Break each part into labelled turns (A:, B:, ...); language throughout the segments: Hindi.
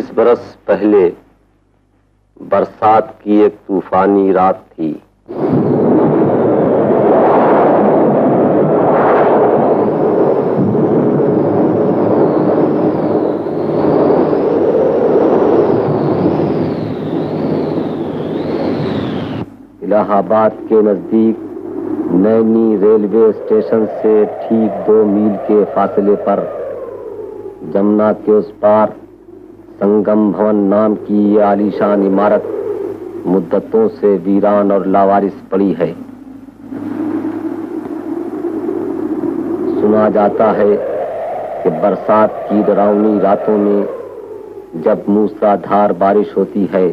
A: 40 बरस पहले बरसात की एक तूफानी रात थी। इलाहाबाद के नजदीक नैनी रेलवे स्टेशन से ठीक 2 मील के फासले पर जमुना के उस पार संगम भवन नाम की ये आलीशान इमारत मुद्दतों से वीरान और लावारिस पड़ी है। सुना जाता है कि बरसात की डरावनी रातों में जब मूसलाधार बारिश होती है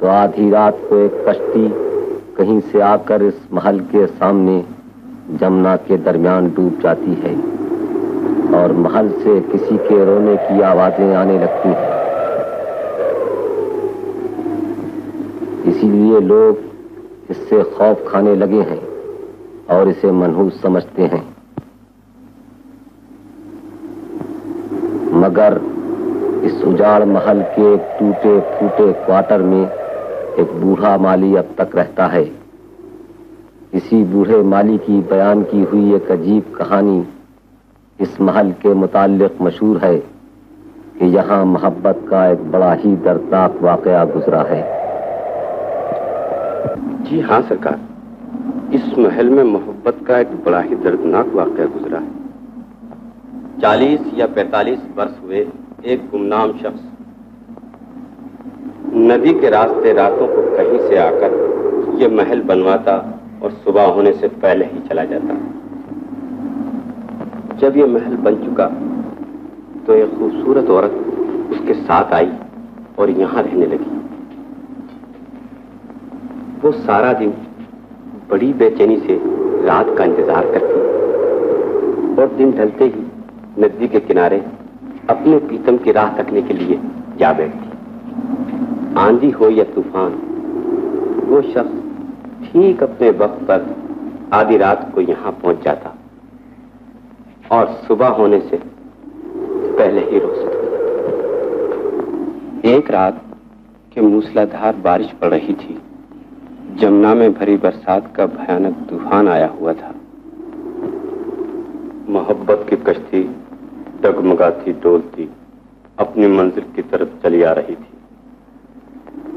A: तो आधी रात को एक कश्ती कहीं से आकर इस महल के सामने जमुना के दरमियान डूब जाती है और महल से किसी के रोने की आवाजें आने लगती हैं। इसीलिए लोग इससे खौफ खाने लगे हैं और इसे मनहूस समझते हैं। मगर इस उजाड़ महल के एक टूटे फूटे क्वार्टर में एक बूढ़ा माली अब तक रहता है। इसी बूढ़े माली की बयान की हुई एक अजीब कहानी इस महल के मुताल्लिक मशहूर है कि यहाँ मोहब्बत का एक बड़ा ही दर्दनाक वाकया गुजरा है।
B: जी हाँ सरकार, इस महल में मोहब्बत का एक बड़ा ही दर्दनाक वाकया गुजरा है। 40 या 45 वर्ष हुए एक गुमनाम शख्स नदी के रास्ते रातों को कहीं से आकर ये महल बनवाता और सुबह होने से पहले ही चला जाता। जब ये महल बन चुका तो एक खूबसूरत औरत उसके साथ आई और यहाँ रहने लगी। वो सारा दिन बड़ी बेचैनी से रात का इंतजार करती और दिन ढलते ही नदी के किनारे अपने प्रीतम की राह तकने के लिए जा बैठती। आंधी हो या तूफान, वो शख्स ठीक अपने वक्त पर आधी रात को यहाँ पहुंच जाता और सुबह होने से पहले ही रोशनी हो जाती। एक रात के मूसलाधार बारिश पड़ रही थी। जमुना में भरी बरसात का भयानक तूफान आया हुआ था। मोहब्बत की कश्ती डगमगाती डोलती अपनी मंजिल की तरफ चली आ रही थी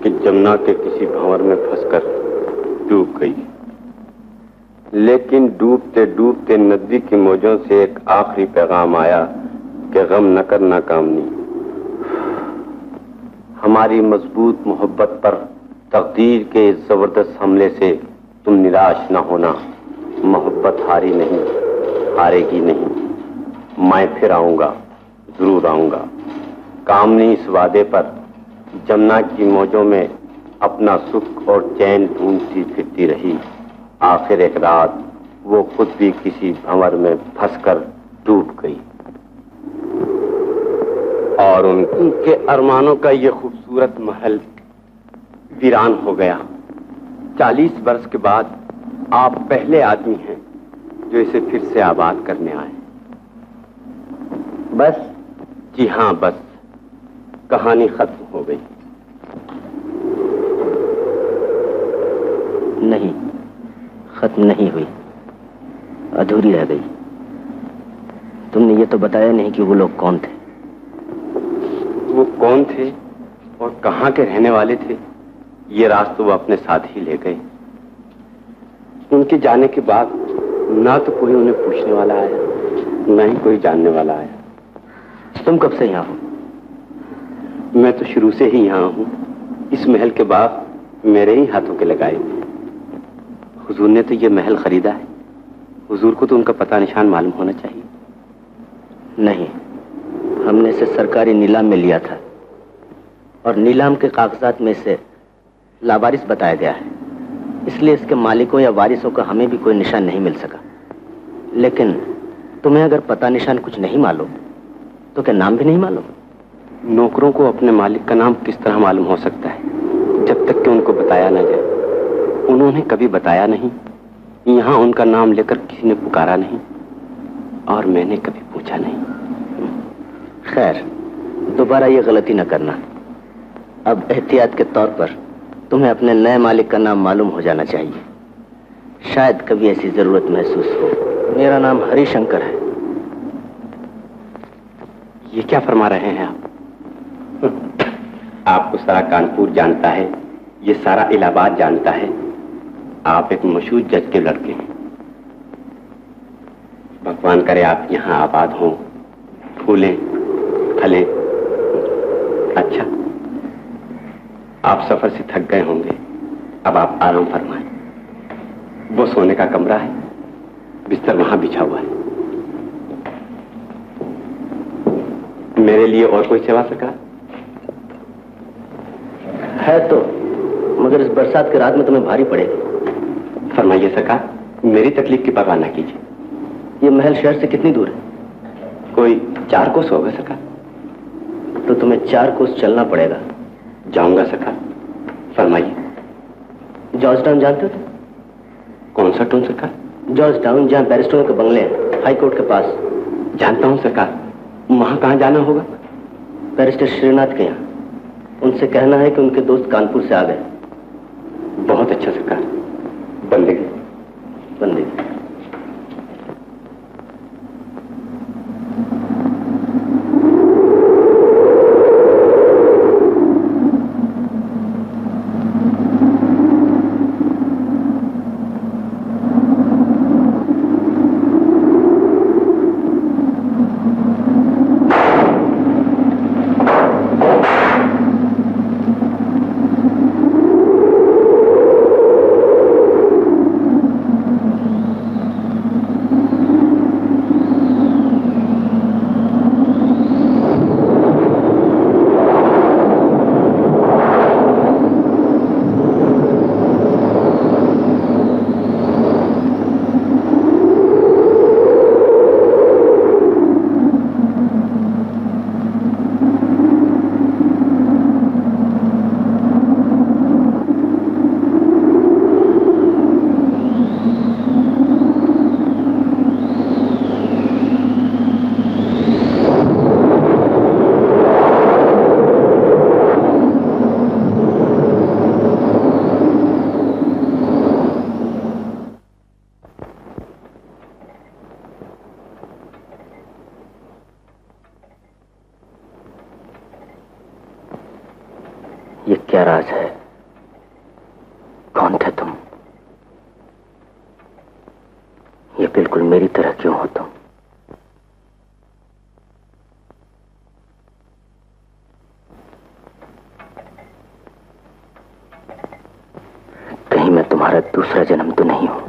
B: कि जमुना के किसी भंवर में फंसकर डूब गई। लेकिन डूबते डूबते नदी की मौजों से एक आखिरी पैगाम आया कि गम न करना कामनी, हमारी मजबूत मोहब्बत पर तकदीर के इस जबरदस्त हमले से तुम निराश न होना। मोहब्बत हारी नहीं, हारेगी नहीं। मैं फिर आऊंगा, जरूर आऊंगा। कामनी इस वादे पर जमुना की मौजों में अपना सुख और चैन ढूंढती फिरती रही। आखिर एक रात वो खुद भी किसी भंवर में फंसकर डूब गई और उनके अरमानों का ये खूबसूरत महल वीरान हो गया। 40 वर्ष के बाद आप पहले आदमी हैं जो इसे फिर से आबाद करने आए।
A: बस?
B: जी हाँ, बस कहानी खत्म हो गई।
C: नहीं, खत्म नहीं हुई, अधूरी रह गई। तुमने ये तो बताया नहीं कि वो लोग कौन थे।
B: वो कौन थे और कहाँ के रहने वाले थे, ये राज तो वो अपने साथ ही ले गए। उनके जाने के बाद ना तो कोई उन्हें पूछने वाला आया, ना ही कोई जानने वाला आया।
C: तुम कब से यहाँ हो?
B: मैं तो शुरू से ही यहाँ हूँ। इस महल के बाग मेरे ही हाथों के लगाए हुए। हुजूर ने तो ये महल खरीदा है। हुजूर को तो उनका पता निशान मालूम होना चाहिए।
C: नहीं, हमने इसे सरकारी नीलाम में लिया था और नीलाम के कागजात में इसे लावारिस बताया गया है। इसलिए इसके मालिकों या वारिसों का हमें भी कोई निशान नहीं मिल सका। लेकिन तुम्हें अगर पता निशान कुछ नहीं मालूम तो क्या नाम भी नहीं मालूम?
B: नौकरों को अपने मालिक का नाम किस तरह मालूम हो सकता है जब तक कि उनको बताया ना जाए। उन्होंने कभी बताया नहीं, यहाँ उनका नाम लेकर किसी ने पुकारा नहीं और मैंने कभी पूछा नहीं।
C: खैर, दोबारा ये गलती न करना। अब एहतियात के तौर पर तुम्हें अपने नए मालिक का नाम मालूम हो जाना चाहिए। शायद कभी ऐसी जरूरत महसूस हो। मेरा नाम हरिशंकर है।
B: ये क्या फरमा रहे हैं आप? आपको सारा कानपुर जानता है, ये सारा इलाहाबाद जानता है। आप एक मशहूर जज के लड़के हैं। भगवान करे आप यहाँ आबाद हों, फूलें फलें। अच्छा, आप सफर से थक गए होंगे, अब आप आराम फरमाएं। वो सोने का कमरा है, बिस्तर वहां बिछा हुआ है। मेरे लिए और कोई सेवा सरकार?
C: है तो, मगर इस बरसात की रात में तुम्हें भारी पड़ेगी।
B: फरमाइए सरकार, मेरी तकलीफ की परवाह ना कीजिए।
C: ये महल शहर से कितनी दूर है?
B: कोई 4 कोस होगा सरकार।
C: तो तुम्हें 4 कोस चलना पड़ेगा।
B: जाऊंगा सरकार। फरमाइए।
C: जॉर्ज टाउन जानते हो तुम?
B: कौन सा टाउन सरकार?
C: जॉर्ज टाउन, जहाँ बैरिस्टरों के बंगले हैं, हाई कोर्ट के पास।
B: जानता हूं सरकार। वहां कहां जाना होगा?
C: बैरिस्टर श्रीनाथ के यहाँ। उनसे कहना है कि उनके दोस्त कानपुर से आ गए।
B: बहुत अच्छा सरकार। बंदेगी।
C: बंदेगी। ये क्या राज है? कौन थे तुम? ये बिल्कुल मेरी तरह क्यों हो तुम? कहीं मैं तुम्हारा दूसरा जन्म तो नहीं हूं?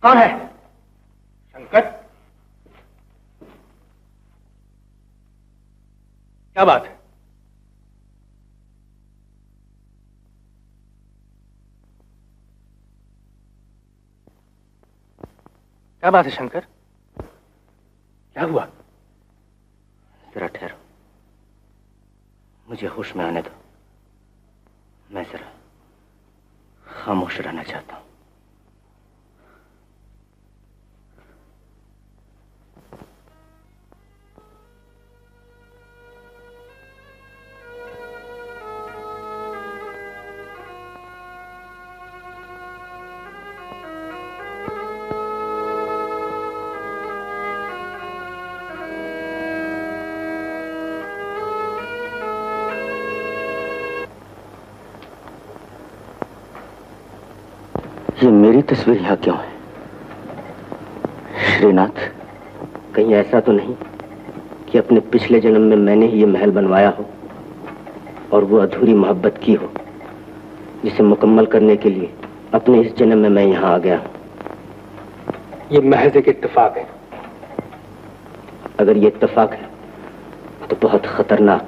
D: कौन है? शंकर? क्या बात है? क्या बात है शंकर? क्या हुआ?
C: जरा ठहरो, मुझे होश में आने दो। मैं जरा खामोश रहना चाहता हूं। ये मेरी तस्वीर यहां क्यों है? श्रीनाथ, कहीं ऐसा तो नहीं कि अपने पिछले जन्म में मैंने ही ये महल बनवाया हो और वो अधूरी मोहब्बत की हो जिसे मुकम्मल करने के लिए अपने इस जन्म में मैं यहां आ गया हूं।
D: ये महज एक इत्तेफाक है।
C: अगर ये इत्तेफाक है तो बहुत खतरनाक,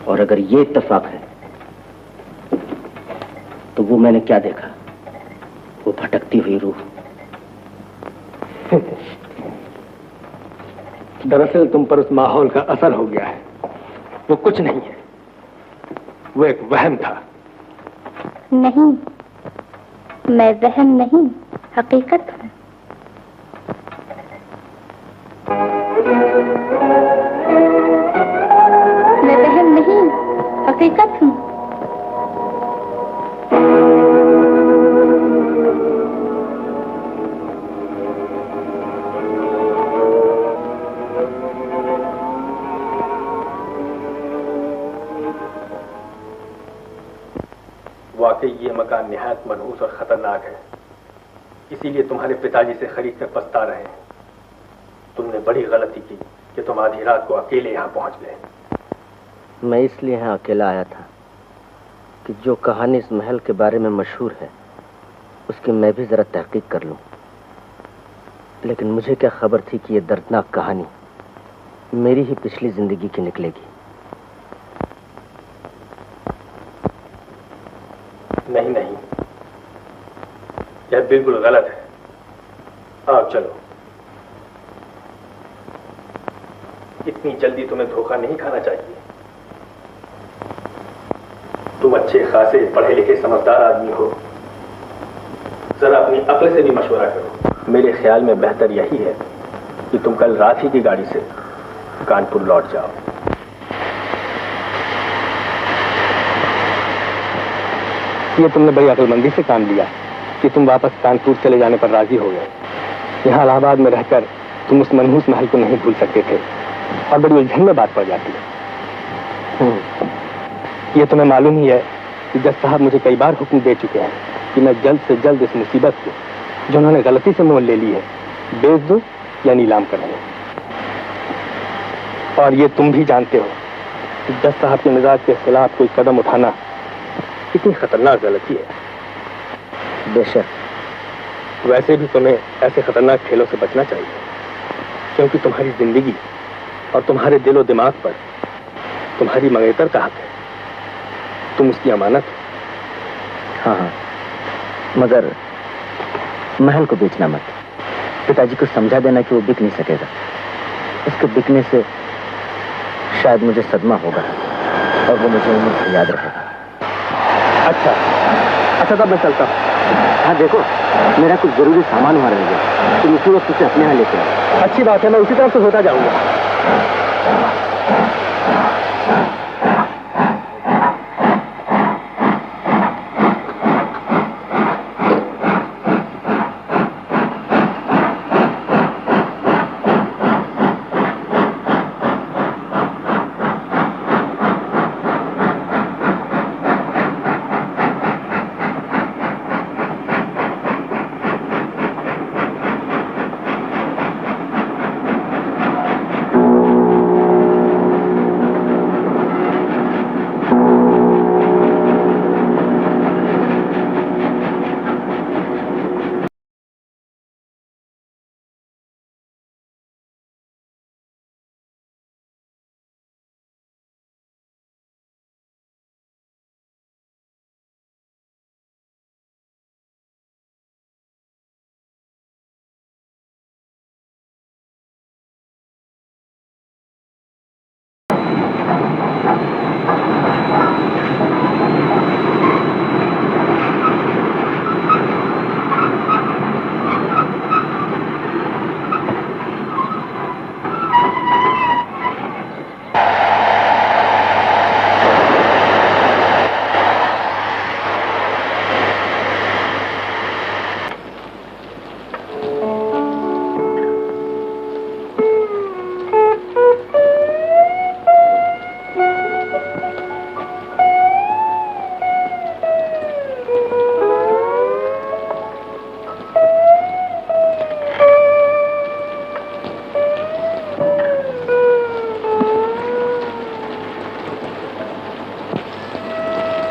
C: और अगर ये इत्तेफाक है तो वो मैंने क्या देखा? वो भटकती हुई रूह।
D: दरअसल तुम पर उस माहौल का असर हो गया है। वो कुछ नहीं है, वो एक वहम था।
E: नहीं, मैं वहम नहीं, हकीकत हूं। मैं वहम नहीं, हकीकत हूं।
D: वाकई ये मकान निहायत मनहूस और खतरनाक है, इसीलिए तुम्हारे पिताजी से खरीद कर पछता रहे हैं। तुमने बड़ी गलती की कि तुम आधी रात को अकेले यहाँ पहुंच गए।
C: मैं इसलिए यहाँ अकेला आया था कि जो कहानी इस महल के बारे में मशहूर है उसकी मैं भी जरा तहकीक कर लूं। लेकिन मुझे क्या खबर थी कि ये दर्दनाक कहानी मेरी ही पिछली जिंदगी की निकलेगी।
D: नहीं नहीं, यह बिल्कुल गलत है। आओ चलो। इतनी जल्दी तुम्हें धोखा नहीं खाना चाहिए। तुम अच्छे खासे पढ़े लिखे समझदार आदमी हो, जरा अपनी अक्ल से भी मशवरा करो। मेरे ख्याल में बेहतर यही है कि तुम कल रात ही की गाड़ी से कानपुर लौट जाओ। ये तुमने बड़ी अक्लमंदी से काम लिया कि तुम वापस कानपुर चले जाने पर राजी हो गए। यहाँ इलाहाबाद में रहकर तुम उस मनहूस महल को नहीं भूल सकते थे और बड़ी उलझन में बात पड़ जाती है। ये तुम्हें मालूम ही है कि जज साहब मुझे कई बार हुक्म दे चुके हैं कि मैं जल्द से जल्द इस मुसीबत को, जो उन्होंने गलती से मोल ले ली है, बेच दूं या नीलाम कर दूं। और ये तुम भी जानते हो कि जज साहब के मिजाज के खिलाफ कोई कदम उठाना कितनी खतरनाक गलती है।
C: बेशक।
D: वैसे भी तुम्हें ऐसे खतरनाक खेलों से बचना चाहिए, क्योंकि तुम्हारी जिंदगी और तुम्हारे दिलो दिमाग पर तुम्हारी मंगेतर का हक है। तुम उसकी अमानत हो।
C: हाँ, मगर महल को बेचना मत। पिताजी को समझा देना कि वो बिक नहीं सकेगा। उसके बिकने से शायद मुझे सदमा होगा और वो मुझे उम्र से याद रहेगा।
D: अच्छा, तब मैं चलता हूँ।
C: हाँ देखो, मेरा कुछ जरूरी सामान वहां रह गया, तुम उसी वक्त उसे अपने यहाँ लेते आओ।
D: अच्छी बात है, मैं उसी तरफ से होता जाऊंगा।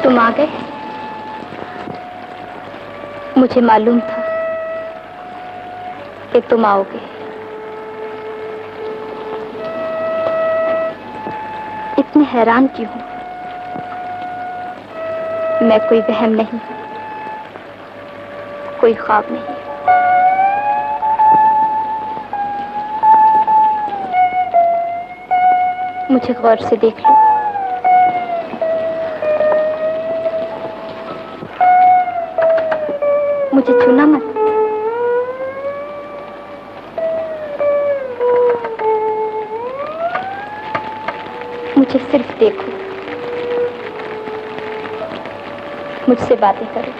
E: तुम आ गए। मुझे मालूम था कि तुम आओगे। इतने हैरान क्यों हो? मैं कोई वहम नहीं, कोई ख्वाब नहीं। मुझे गौर से देख लो। मुझे छूना मत। मुझे सिर्फ देखो, मुझसे बातें करो।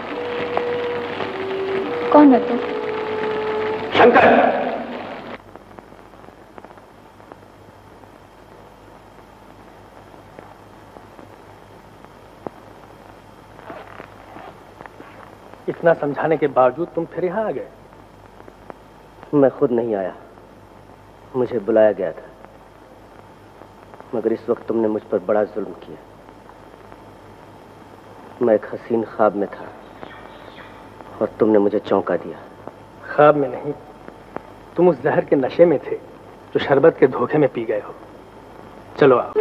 E: कौन हो तुम?
B: शंकर!
D: इतना समझाने के बावजूद तुम फिर यहाँ आ गए।
C: मैं खुद नहीं आया, मुझे बुलाया गया था। मगर इस वक्त तुमने मुझ पर बड़ा जुल्म किया। मैं एक हसीन ख्वाब में था और तुमने मुझे चौंका दिया।
D: ख्वाब में नहीं, तुम उस जहर के नशे में थे जो शरबत के धोखे में पी गए हो। चलो आओ।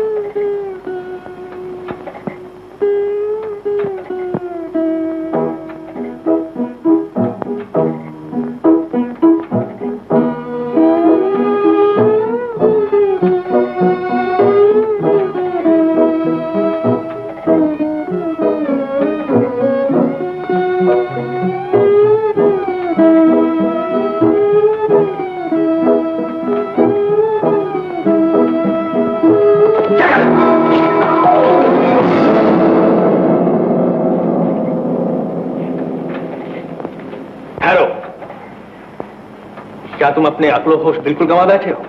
D: क्या तुम अपने अक्लो होश बिल्कुल गंवा बैठे हो?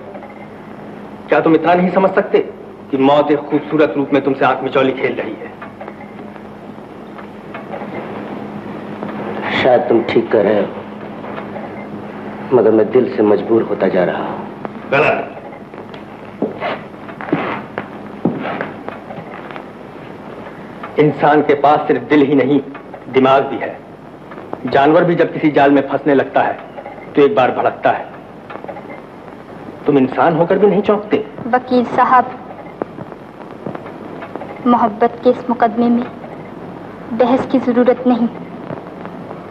D: क्या तुम इतना नहीं समझ सकते कि मौत एक खूबसूरत रूप में तुमसे आंख मिचौली खेल रही है?
C: शायद तुम ठीक कह रहे हो, मगर मैं दिल से मजबूर होता जा रहा हूं।
D: गलत। इंसान के पास सिर्फ दिल ही नहीं, दिमाग भी है। जानवर भी जब किसी जाल में फंसने लगता है तो एक बार भड़कता है। तुम इंसान होकर भी नहीं चौंकते?
E: वकील साहब, मोहब्बत के इस मुकदमे में बहस की जरूरत नहीं।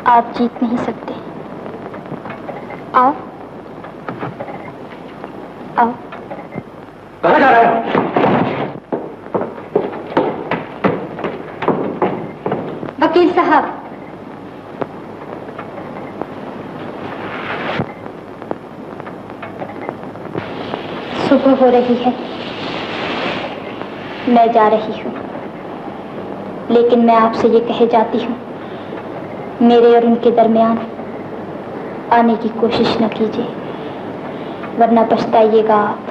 E: आप जीत नहीं सकते। आओ आओ।
D: कहाँ जा रहे हो?
E: वकील साहब, सुबह हो रही है, मैं जा रही हूँ। लेकिन मैं आपसे ये कहे जाती हूँ, मेरे और उनके दरमियान आने की कोशिश न कीजिए, वरना पछताइएगा आप।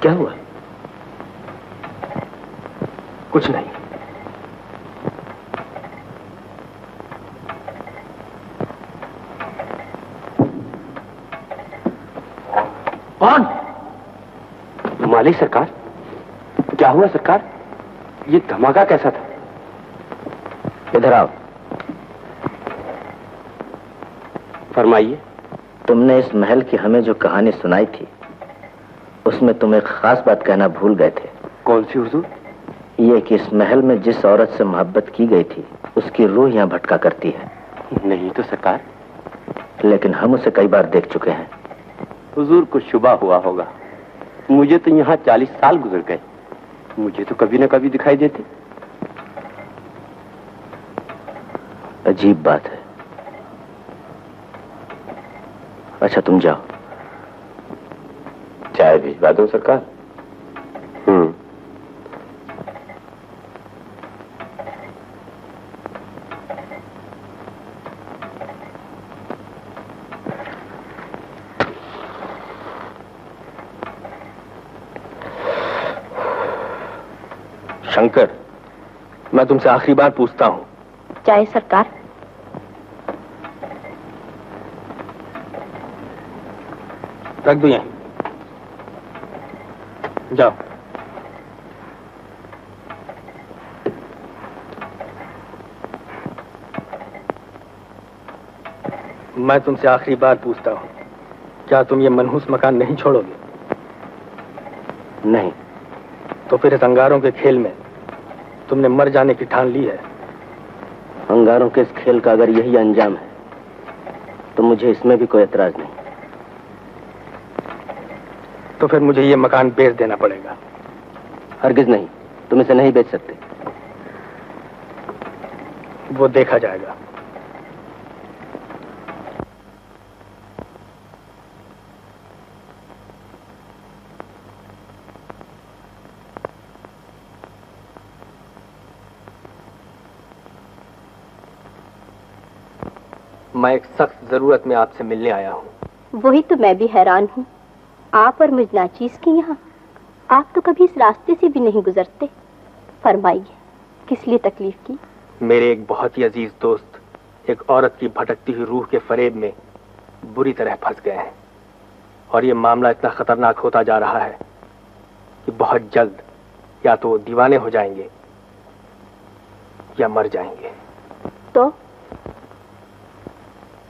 C: क्या हुआ?
D: कुछ नहीं।
B: कौन? मालिक सरकार। क्या हुआ सरकार? ये धमाका कैसा था?
C: इधर आओ।
B: फरमाइए।
C: तुमने इस महल की हमें जो कहानी सुनाई थी, उसमें तुम एक खास बात कहना भूल गए थे।
B: कौन सी हुजूर?
C: ये कि इस महल में जिस औरत से मोहब्बत की गई थी, उसकी रूह यहाँ भटका करती है।
B: नहीं तो सरकार।
C: लेकिन हम उसे कई बार देख चुके हैं।
B: हुजूर को शुबा हुआ होगा। मुझे तो यहाँ 40 साल गुजर गए, मुझे तो कभी न कभी दिखाई देते।
C: अजीब बात है। अच्छा तुम जाओ।
B: चाय भिजवा दूं सरकार?
D: शंकर, मैं तुमसे आखिरी बार पूछता हूँ।
E: चाहे सरकार।
D: रख दो यहीं, जाओ। मैं तुमसे आखिरी बार पूछता हूँ, क्या तुम ये मनहूस मकान नहीं छोड़ोगे?
C: नहीं।
D: तो फिर इस अंगारों के खेल में तुमने मर जाने की ठान ली है।
C: अंगारों के इस खेल का अगर यही अंजाम है तो मुझे इसमें भी कोई एतराज नहीं।
D: तो फिर मुझे ये मकान बेच देना पड़ेगा।
C: हरगिज नहीं, तुम इसे नहीं बेच सकते।
D: वो देखा जाएगा। मैं एक सख्त जरूरत में आपसे मिलने आया हूँ।
E: वही तो मैं भी हैरान हूँ, आप और मुझ नाचीज की यहाँ। आप तो कभी इस रास्ते से भी नहीं गुजरते। फरमाइए, किस लिए तकलीफ की?
D: मेरे एक बहुत ही अजीज दोस्त एक औरत की भटकती हुई रूह के फरेब में बुरी तरह फंस गए हैं, और ये मामला इतना खतरनाक होता जा रहा है कि बहुत जल्द या तो वो दीवाने हो जाएंगे या मर जाएंगे।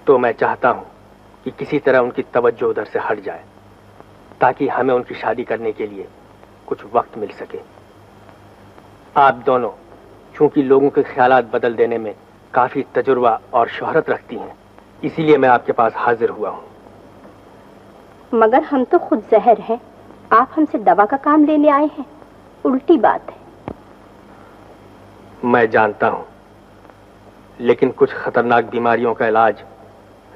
D: तो मैं चाहता हूं कि किसी तरह उनकी तवज्जो उधर से हट जाए, ताकि हमें उनकी शादी करने के लिए कुछ वक्त मिल सके। आप दोनों चूंकि लोगों के ख्यालात बदल देने में काफी तजुर्बा और शोहरत रखती हैं, इसीलिए मैं आपके पास हाजिर हुआ हूं।
E: मगर हम तो खुद जहर हैं, आप हमसे दवा का काम लेने आए हैं। उल्टी बात है।
D: मैं जानता हूं, लेकिन कुछ खतरनाक बीमारियों का इलाज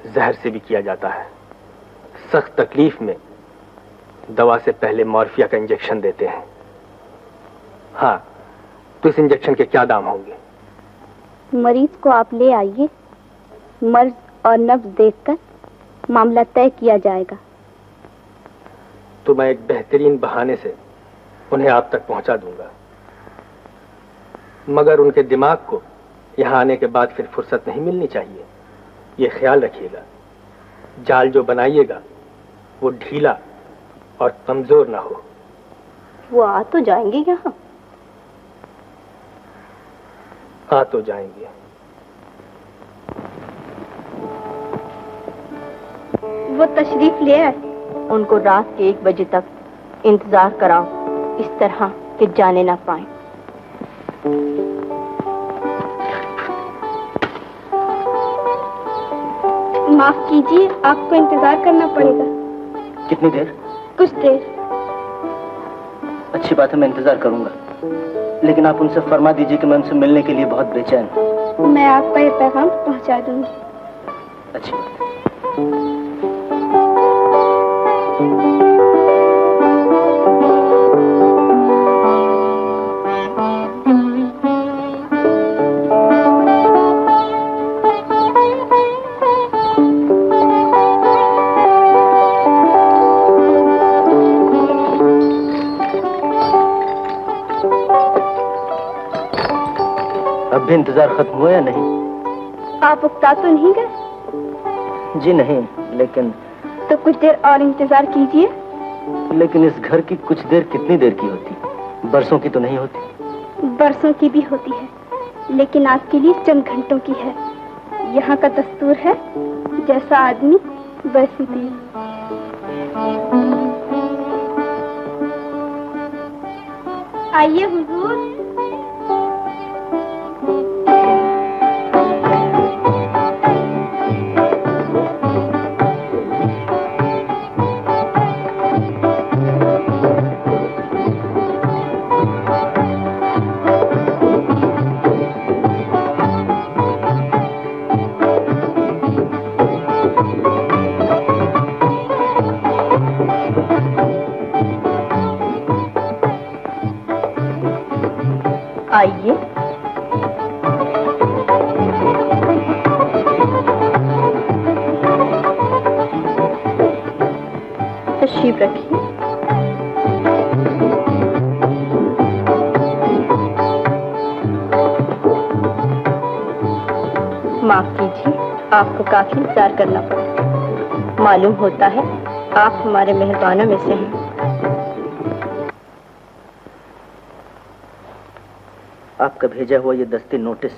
D: जहर से भी किया जाता है। सख्त तकलीफ में दवा से पहले मॉर्फिया का इंजेक्शन देते हैं। हाँ, तो इस इंजेक्शन के क्या दाम होंगे?
E: मरीज को आप ले आइए, मर्ज और नब्ज देखकर मामला तय किया जाएगा।
D: तो मैं एक बेहतरीन बहाने से उन्हें आप तक पहुंचा दूंगा, मगर उनके दिमाग को यहां आने के बाद फिर फुर्सत नहीं मिलनी चाहिए। ये ख्याल रखिएगा, जाल जो बनाइएगा वो ढीला और कमजोर ना हो।
E: वो आ तो जाएंगे यहाँ?
D: आ तो जाएंगे।
E: वो तशरीफ ले आए। उनको रात के 1 बजे तक इंतजार कराओ, इस तरह कि जाने ना पाए। माफ कीजिए, आपको इंतजार करना पड़ेगा।
C: कितनी देर?
E: कुछ देर।
C: अच्छी बात है, मैं इंतजार करूंगा, लेकिन आप उनसे फरमा दीजिए कि मैं उनसे मिलने के लिए बहुत बेचैन हूं।
E: मैं आपका ये पैगाम पहुंचा दूंगी।
C: अच्छी बात है। अब भी इंतजार खत्म हुआ या नहीं?
E: आप उकता तो नहीं गए?
C: जी नहीं, लेकिन
E: तो कुछ देर और इंतजार कीजिए।
C: लेकिन इस घर की कुछ देर कितनी देर की होती? बरसों की तो नहीं होती?
E: बरसों की भी होती है, लेकिन आपके लिए चंद घंटों की है। यहाँ का दस्तूर है, जैसा आदमी वैसी देर। आइए हुजूर। आइए। तशरीफ रखिए।
F: माफ कीजिए, आपको काफी इंतजार करना पड़ा। मालूम होता है आप हमारे मेहरबानों में से हैं।
C: आपका भेजा हुआ ये दस्ती नोटिस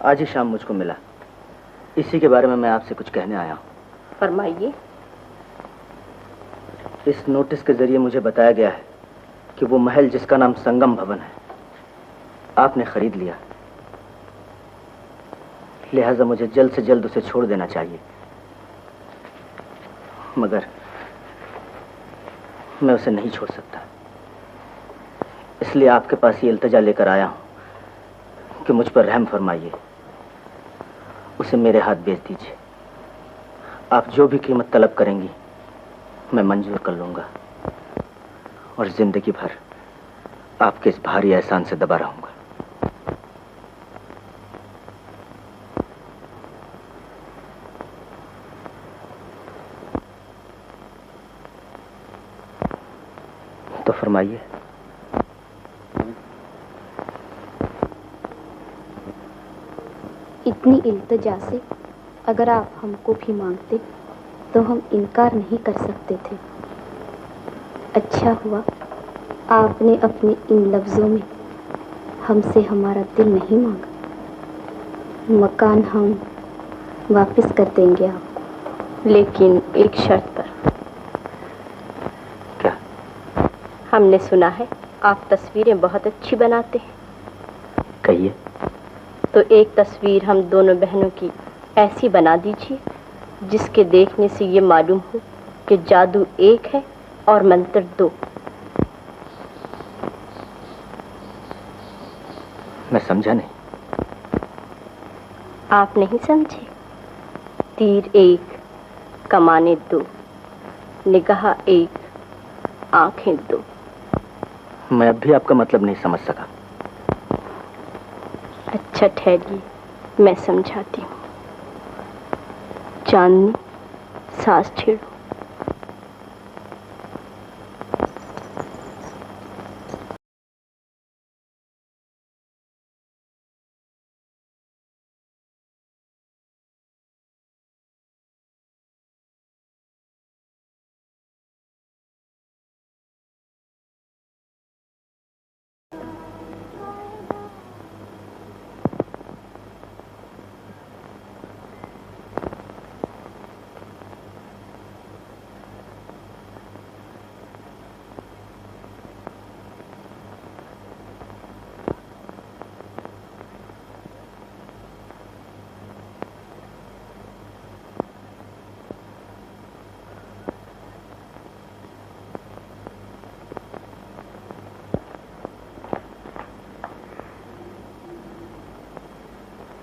C: आज ही शाम मुझको मिला। इसी के बारे में मैं आपसे कुछ कहने आया हूँ।
F: फरमाइए।
C: इस नोटिस के जरिए मुझे बताया गया है कि वो महल जिसका नाम संगम भवन है आपने खरीद लिया, लिहाजा मुझे जल्द से जल्द उसे छोड़ देना चाहिए। मगर मैं उसे नहीं छोड़ सकता, इसलिए आपके पास ये इल्तिजा लेकर आया हूं कि मुझ पर रहम फरमाइए, उसे मेरे हाथ बेच दीजिए। आप जो भी कीमत तलब करेंगी मैं मंजूर कर लूंगा और जिंदगी भर आपके इस भारी एहसान से दबा रहूंगा। तो फरमाइए।
E: इतनी इल्तिजा से अगर आप हमको भी मांगते तो हम इनकार नहीं कर सकते थे। अच्छा हुआ आपने अपने इन लफ्ज़ों में हमसे हमारा दिल नहीं मांगा। मकान हम वापस कर देंगे आपको,
F: लेकिन एक शर्त पर।
C: क्या?
F: हमने सुना है आप तस्वीरें बहुत अच्छी बनाते हैं।
C: कहिए।
F: तो एक तस्वीर हम दोनों बहनों की ऐसी बना दीजिए जिसके देखने से ये मालूम हो कि जादू एक है और मंत्र दो।
C: मैं समझा नहीं।
F: आप नहीं समझे? तीर एक, कमाने दो, निगाह एक, आंखें दो।
C: मैं अब भी आपका मतलब नहीं समझ सका।
F: अच्छा ठहरिए, मैं समझाती हूँ। चांदनी, सांस छेड़ो।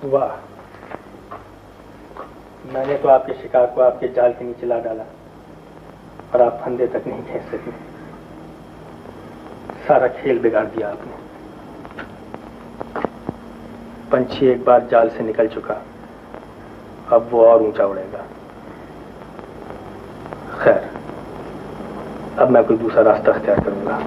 D: वाह, मैंने तो आपके शिकार को आपके जाल के नीचे ला डाला और आप फंदे तक नहीं खींच सकी। सारा खेल बिगाड़ दिया आपने। पंछी एक बार जाल से निकल चुका, अब वो और ऊंचा उड़ेगा। खैर, अब मैं कोई दूसरा रास्ता अख्तियार करूंगा।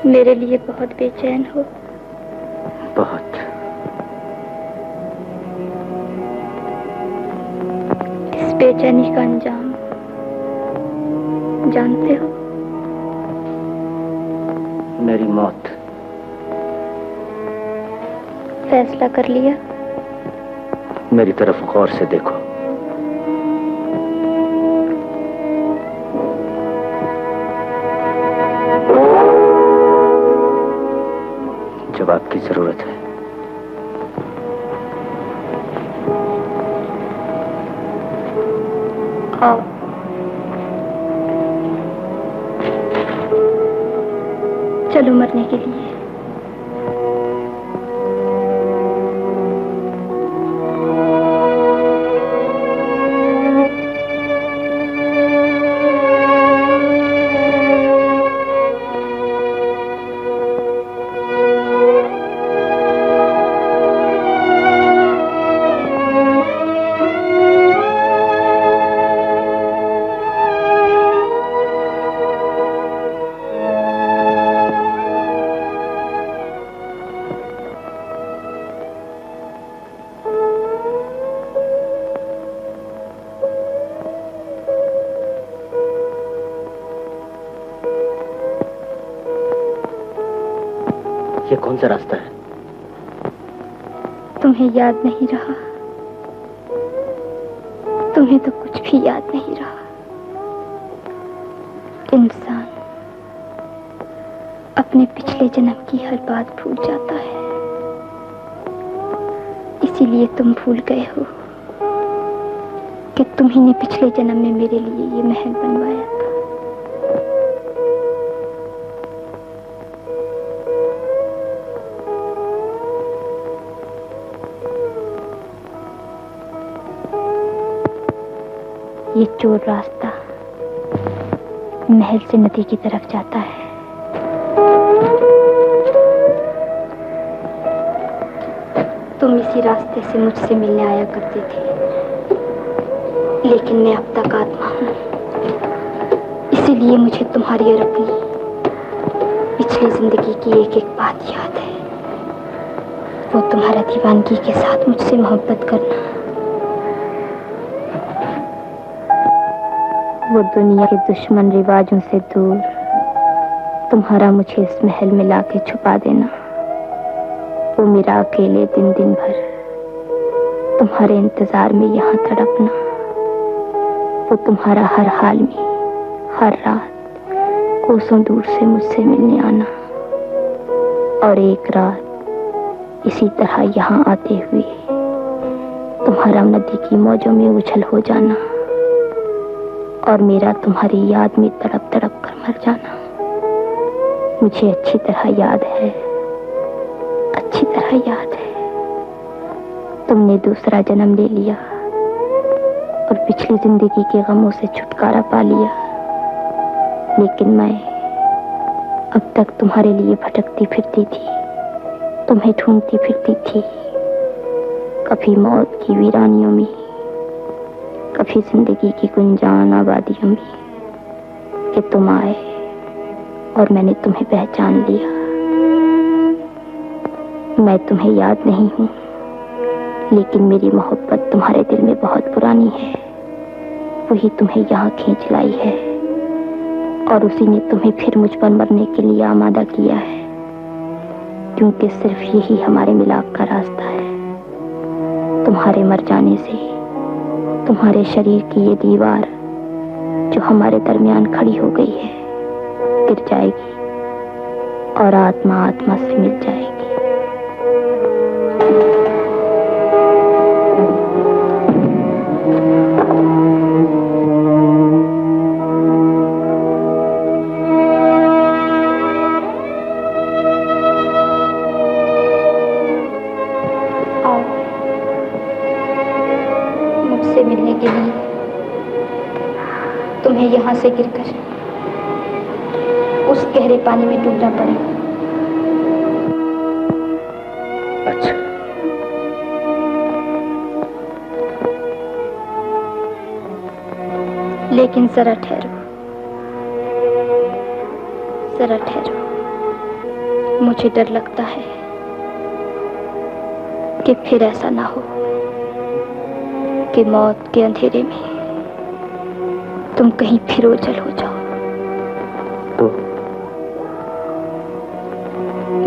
E: मेरे लिए बहुत बेचैन हो?
C: बहुत।
E: इस बेचैनी का अंजाम जानते हो?
C: मेरी मौत।
E: फैसला कर लिया?
C: मेरी तरफ गौर से देखो। जब आपकी जरूरत है।
E: आओ। चलो मरने के लिए।
C: ये कौन सा रास्ता है?
E: तुम्हें याद नहीं रहा? तुम्हें तो कुछ भी याद नहीं रहा। इंसान अपने पिछले जन्म की हर बात भूल जाता है। इसीलिए तुम भूल गए हो कि तुम्ही ने पिछले जन्म में मेरे लिए ये महल बनवाया था। ये चोर रास्ता महल से नदी की तरफ जाता है। तुम इसी रास्ते से मुझसे मिलने आया करते थे, लेकिन मैं अब तक आत्मा हूँ। इसीलिए मुझे तुम्हारी और अपनी पिछली जिंदगी की एक एक बात याद है। वो तुम्हारा दीवानगी के साथ मुझसे मोहब्बत करना, वो दुनिया के दुश्मन रिवाजों से दूर तुम्हारा मुझे इस महल में लाके छुपा देना, वो मेरा अकेले दिन दिन भर तुम्हारे इंतजार में यहाँ तड़पना, वो तुम्हारा हर हाल में हर रात कोसों दूर से मुझसे मिलने आना, और एक रात इसी तरह यहाँ आते हुए तुम्हारा नदी की मौजों में उछल हो जाना, और मेरा तुम्हारी याद में तड़प तड़प कर मर जाना। मुझे अच्छी तरह याद है, अच्छी तरह याद है। तुमने दूसरा जन्म ले लिया और पिछली जिंदगी के गमों से छुटकारा पा लिया, लेकिन मैं अब तक तुम्हारे लिए भटकती फिरती थी, तुम्हें ढूंढती फिरती थी, कभी मौत की वीरानियों में, कभी जिंदगी की गुंजान आबादियों में, कि तुम आए और मैंने तुम्हें पहचान लिया। मैं तुम्हें याद नहीं हूं, लेकिन मेरी मोहब्बत तुम्हारे दिल में बहुत पुरानी है। वही तुम्हें यहाँ खींच लाई है, और उसी ने तुम्हें फिर मुझ पर मरने के लिए आमादा किया है, क्योंकि सिर्फ यही हमारे मिलाप का रास्ता है। तुम्हारे मर जाने से तुम्हारे शरीर की ये दीवार जो हमारे दरमियान खड़ी हो गई है गिर जाएगी, और आत्मा आत्मा से मिल जाएगी। मिलने के लिए तुम्हें यहाँ से गिरकर उस गहरे पानी में डूबना पड़ेगा।
C: अच्छा।
E: लेकिन जरा ठहरो, जरा ठहरो। मुझे डर लगता है कि फिर ऐसा ना हो कि मौत के अंधेरे में तुम कहीं फिर ओझल हो जाओ।
C: तो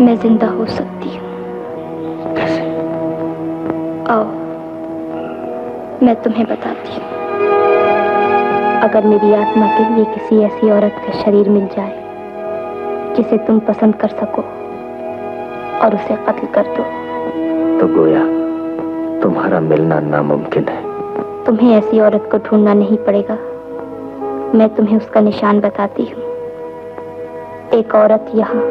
E: मैं जिंदा हो सकती हूँ।
C: कैसे?
E: आओ, मैं तुम्हें बताती हूँ। अगर मेरी आत्मा के लिए किसी ऐसी औरत का शरीर मिल जाए जिसे तुम पसंद कर सको और उसे कत्ल कर दो,
C: तो गोया तुम्हारा मिलना नामुमकिन है।
E: तुम्हें ऐसी औरत को ढूंढना नहीं पड़ेगा, मैं तुम्हें उसका निशान बताती हूँ। एक औरत यहाँ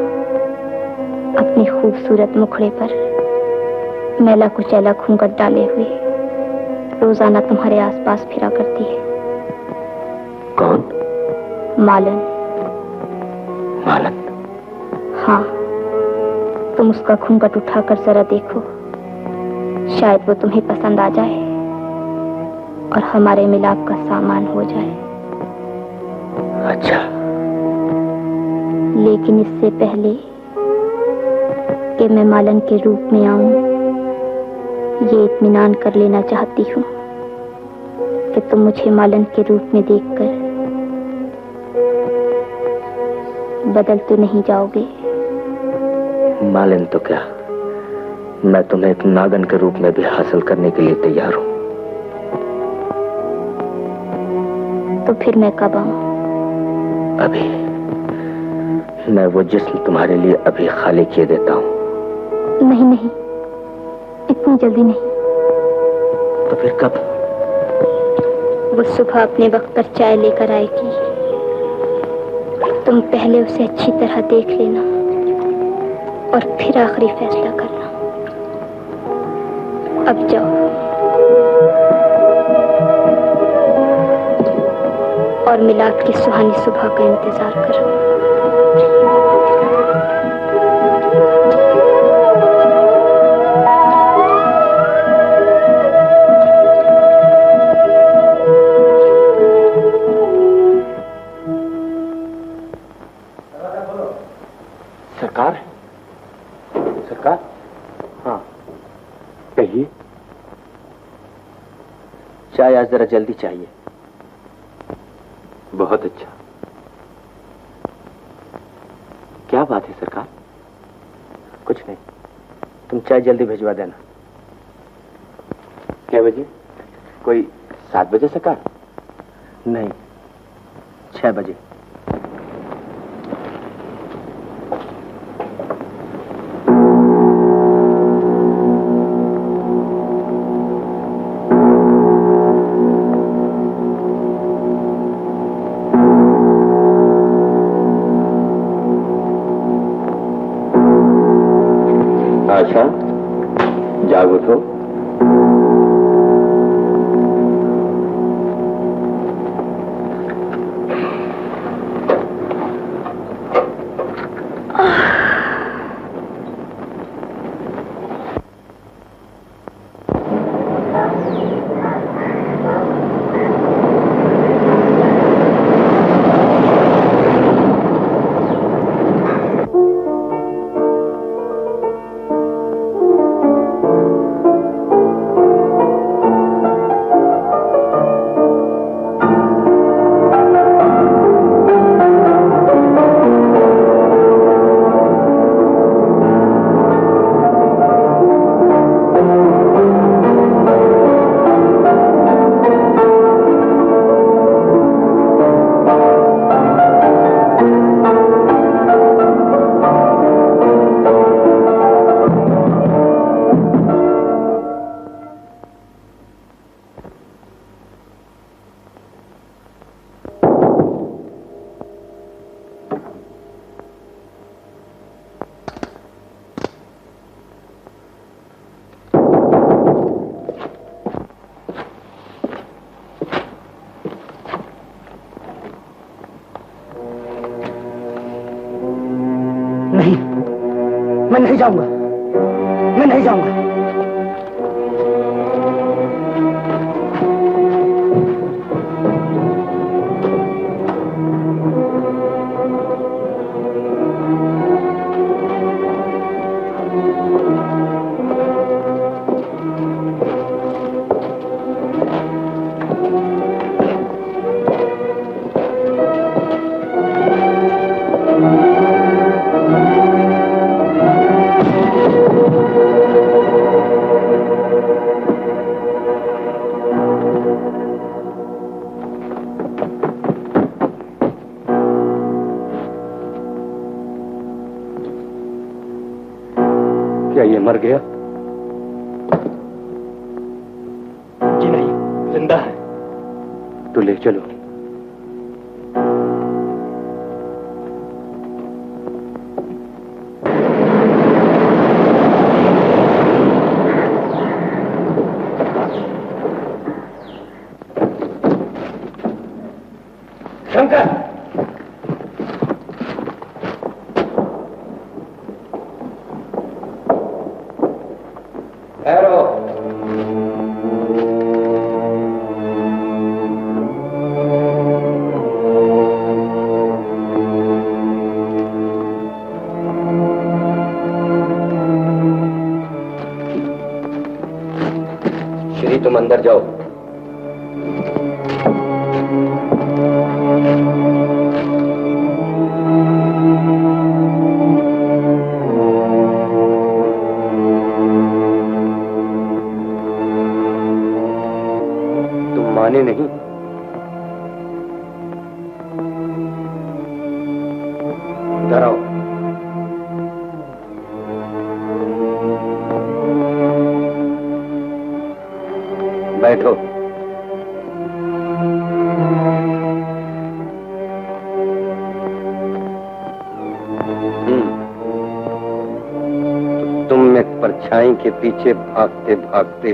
E: अपने खूबसूरत मुखड़े पर मैला कुचैला घूंघट डाले हुए रोजाना तुम्हारे आसपास फिरा करती है।
C: कौन?
E: मालन।
C: मालन?
E: हाँ, तुम उसका घूंघट उठाकर जरा देखो, शायद वो तुम्हें पसंद आ जाए और हमारे मिलाप का सामान हो जाए।
C: अच्छा।
E: लेकिन इससे पहले कि मैं मालन के रूप में आऊं, ये इत्मीनान कर लेना चाहती हूँ कि तुम मुझे मालन के रूप में देखकर बदल तो नहीं जाओगे।
C: मालन तो क्या, मैं तुम्हें एक नागन के रूप में भी हासिल करने के लिए तैयार हूं।
E: तो फिर मैं कब आऊं?
C: अभी। मैं वो जिस्म तुम्हारे लिए अभी खाली किए देता हूं।
E: नहीं नहीं, इतनी जल्दी नहीं।
C: तो फिर कब?
E: वो सुबह अपने वक्त पर चाय लेकर आएगी, तुम पहले उसे अच्छी तरह देख लेना और फिर आखिरी फैसला करना। अब जाओ और मिलाप की सुहानी सुबह का इंतजार करो।
B: सरकार? सरकार? हाँ, कहिए।
C: चाय आज जरा जल्दी चाहिए।
B: बहुत अच्छा। क्या बात है सरकार?
C: कुछ नहीं, तुम चाय जल्दी भिजवा देना।
B: क्या बजे? कोई 7 बजे सरकार?
C: नहीं, 6 बजे।
B: आशा, जाग उठो।
C: नहीं, मैं नहीं जाऊंगा, मैं नहीं जाऊंगा।
D: क्या ये मर गया? जी नहीं, जिंदा है। तो ले चलो। शंकर,
B: ठहरो। श्री, तुम अंदर जाओ।
D: माने नहीं? इधर आओ।
B: बैठो।
D: तुम एक परछाई के पीछे भागते भागते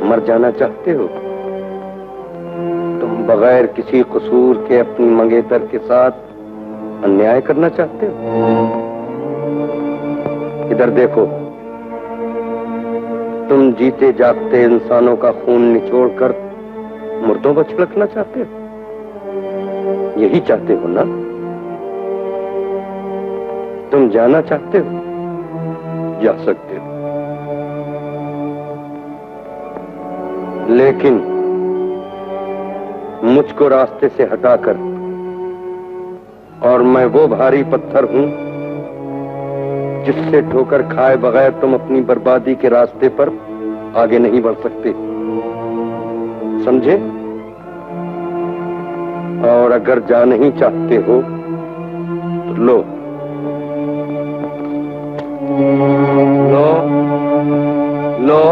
D: मर जाना चाहते हो? तुम बगैर किसी कसूर के अपनी मंगेतर के साथ अन्याय करना चाहते हो? इधर देखो, तुम जीते जागते इंसानों का खून निचोड़कर मुर्दों को छिड़कना चाहते हो? यही चाहते हो ना? तुम जाना चाहते हो? जा सकते हो, लेकिन मुझको रास्ते से हटाकर, और मैं वो भारी पत्थर हूं जिससे ठोकर खाए बगैर तुम अपनी बर्बादी के रास्ते पर आगे नहीं बढ़ सकते, समझे? और अगर जा नहीं चाहते हो तो लो लो लो।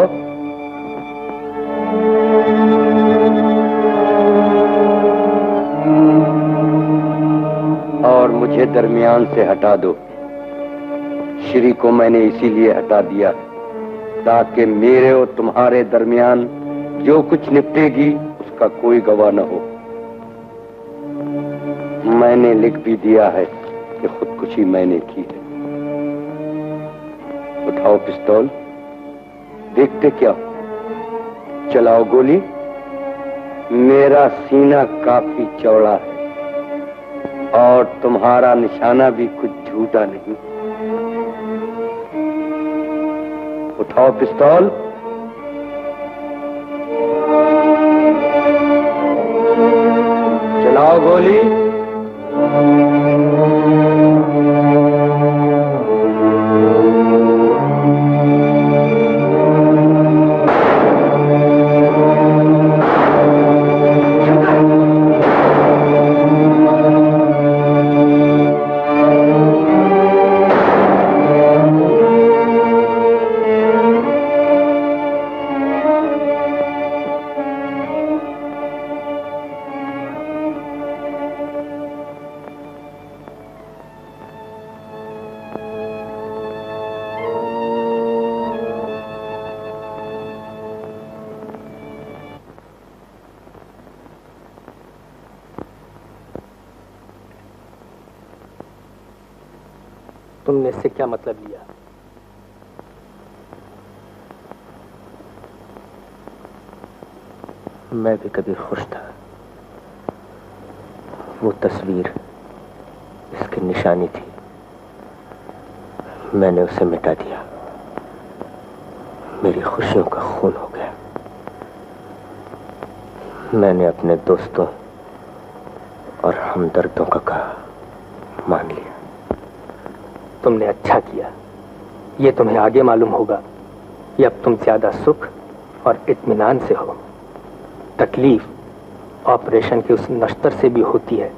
D: और मुझे दरमियान से हटा दो। श्री को मैंने इसीलिए हटा दिया ताकि मेरे और तुम्हारे दरमियान जो कुछ निपटेगी उसका कोई गवाह न हो। मैंने लिख भी दिया है कि खुदकुशी मैंने की है। उठाओ पिस्तौल, देखते क्या हो? चलाओ गोली। मेरा सीना काफी चौड़ा है और तुम्हारा निशाना भी कुछ झूठा नहीं। उठाओ पिस्तौल। चलाओ गोली। तुमने इससे क्या मतलब लिया?
C: मैं भी कभी खुश था। वो तस्वीर इसकी निशानी थी, मैंने उसे मिटा दिया। मेरी खुशियों का खून हो गया। मैंने अपने दोस्तों और हमदर्दों का कहा मान लिया।
D: तुमने अच्छा किया। ये तुम्हें आगे मालूम होगा कि अब तुम ज्यादा सुख और इत्मीनान से हो। तकलीफ ऑपरेशन के उस नश्तर से भी होती है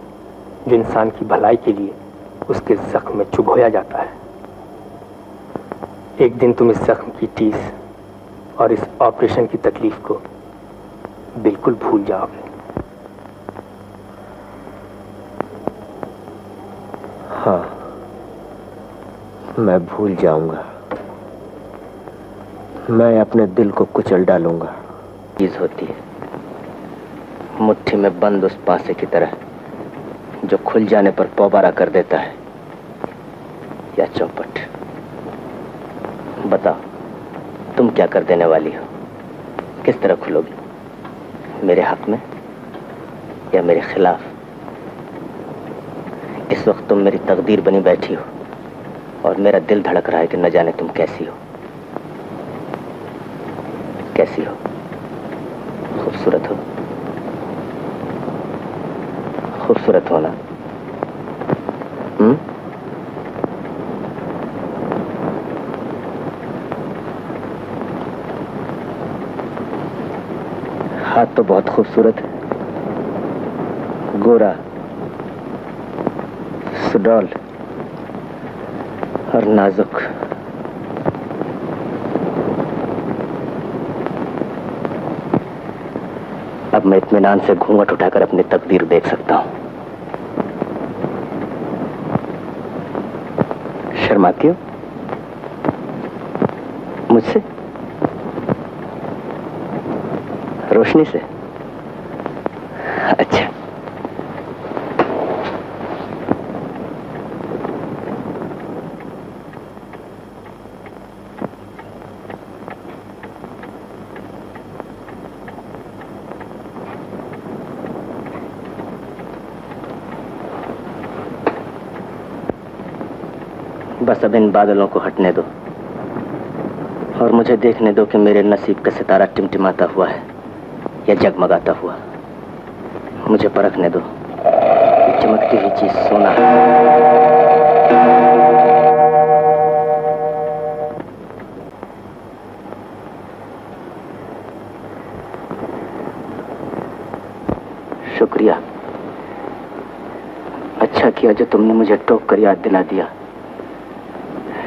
D: जो इंसान की भलाई के लिए उसके जख्म में चुभोया जाता है। एक दिन तुम इस जख्म की टीस और इस ऑपरेशन की तकलीफ को बिल्कुल भूल जाओगे।
A: हाँ, मैं भूल जाऊंगा। मैं अपने दिल को कुचल डालूंगा।
C: चीज होती है मुट्ठी में बंद उस पासे की तरह जो खुल जाने पर पौबारा कर देता है, या चौपट। बताओ, तुम क्या कर देने वाली हो? किस तरह खुलोगी? मेरे हक में या मेरे खिलाफ? इस वक्त तुम मेरी तकदीर बनी बैठी हो और मेरा दिल धड़क रहा है कि न जाने तुम कैसी हो। कैसी हो? खूबसूरत हो? खूबसूरत हो ना? हाथ तो बहुत खूबसूरत है, गोरा, सुडौल और नाजुक। अब मैं इत्मीनान से घूंघट उठाकर अपनी तकदीर देख सकता हूं। शर्माती हो मुझसे? रोशनी से? अच्छा, बस अब इन बादलों को हटने दो और मुझे देखने दो कि मेरे नसीब का सितारा टिमटिमाता हुआ है या जगमगाता हुआ। मुझे परखने दो, चमकती हुई चीज सोना है। शुक्रिया, अच्छा किया जो तुमने मुझे टोक कर याद दिला दिया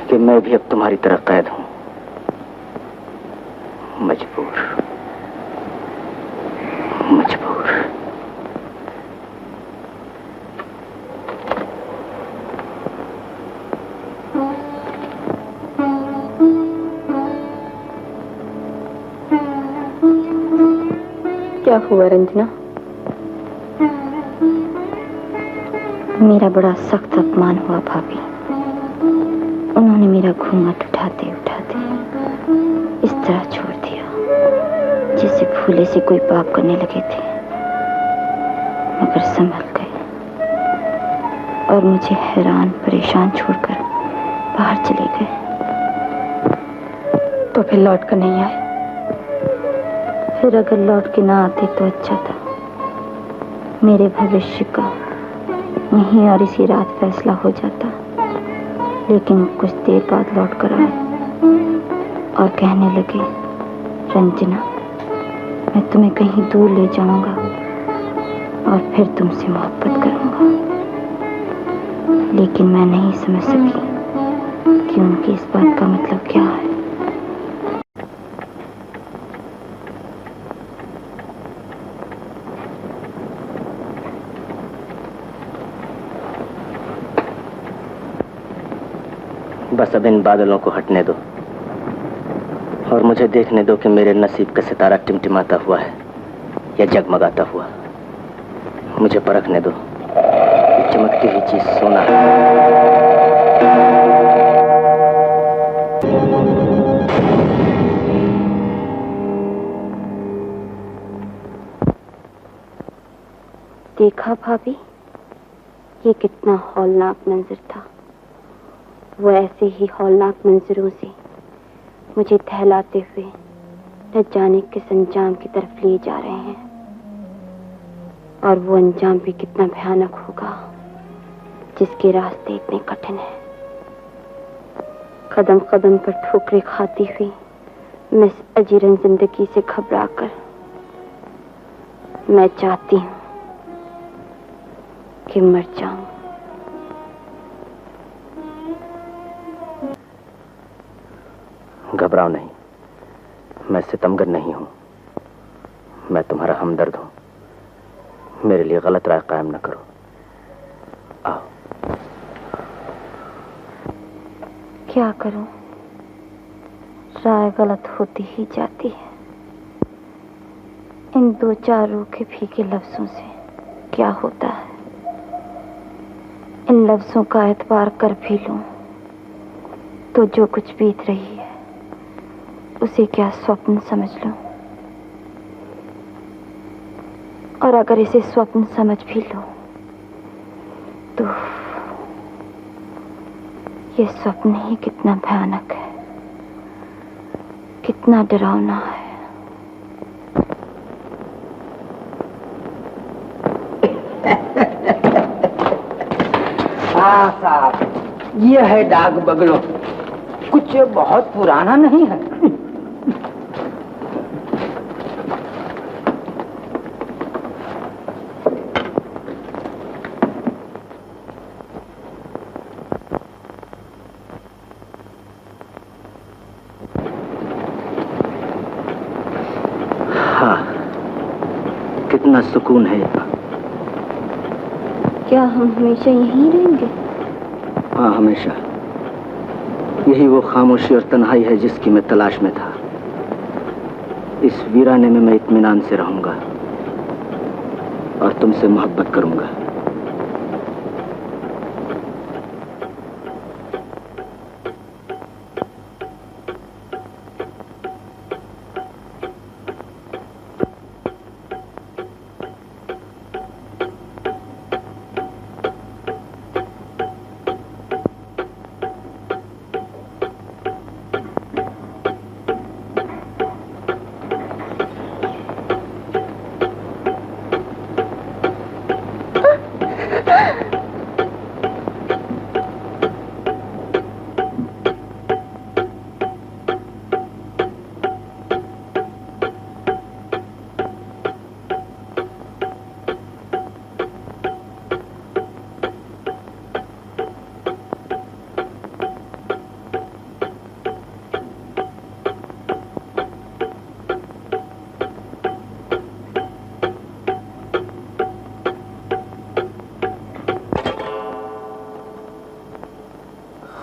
C: कि मैं भी अब तुम्हारी तरह कैद हूं, मजबूर।
E: क्या हुआ रंजना? मेरा बड़ा सख्त अपमान हुआ भाभी। उन्होंने मेरा घूंघट उठाते उठाते इस तरह छोड़ दिया जैसे फूले से कोई पाप करने लगे थे, मगर संभल गए और मुझे हैरान परेशान छोड़कर बाहर चले गए। तो फिर लौट कर नहीं आए? फिर अगर लौट के ना आते तो अच्छा था। मेरे भविष्य का यहीं और इसी रात फैसला हो जाता। लेकिन कुछ देर बाद लौट कर आए और कहने लगे, रंजना, मैं तुम्हें कहीं दूर ले जाऊंगा और फिर तुमसे मोहब्बत करूंगा। लेकिन मैं नहीं समझ सकी कि उनकी इस बात का मतलब क्या है।
C: बस अब इन बादलों को हटने दो और मुझे देखने दो कि मेरे नसीब का सितारा टिमटिमाता हुआ है या जगमगाता हुआ। मुझे परखने दो, चमकती हुई चीज सोना है।
E: देखा भाभी, ये कितना हौलनाक मंजर था। वो ऐसे ही हौलनाक मंजरों से मुझे टहलाते हुए न जाने किस अंजाम की तरफ ले जा रहे हैं, और वो अंजाम भी कितना भयानक होगा जिसके रास्ते इतने कठिन हैं। कदम कदम पर ठोकरें खाती हुई मैं इस अजीरन जिंदगी से घबराकर मैं चाहती हूं कि मर जाऊं।
C: घबराओ नहीं, मैं सितमगर नहीं हूं, मैं तुम्हारा हमदर्द हूं। मेरे लिए गलत राय कायम न करो। आओ।
E: क्या करूं, राय गलत होती ही जाती है। इन दो चार रूखे फीके लफ्जों से क्या होता है? इन लफ्जों का एतबार कर भी लूं तो जो कुछ बीत रही है उसे क्या स्वप्न समझ लूं, और अगर इसे स्वप्न समझ भी लूं तो ये स्वप्न ही कितना भयानक है, कितना डरावना है।
G: हाँ साहब, ये है डाक बगलो, कुछ बहुत पुराना नहीं है।
C: हाँ, कितना सुकून है यहाँ।
E: क्या हम हमेशा यहीं रहेंगे?
C: हाँ, हमेशा। यही वो खामोशी और तन्हाई है जिसकी मैं तलाश में था। इस वीराने में मैं इत्मीनान से रहूंगा और तुमसे मोहब्बत करूंगा।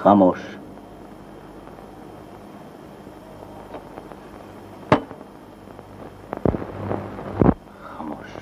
C: खामोश। खामोश।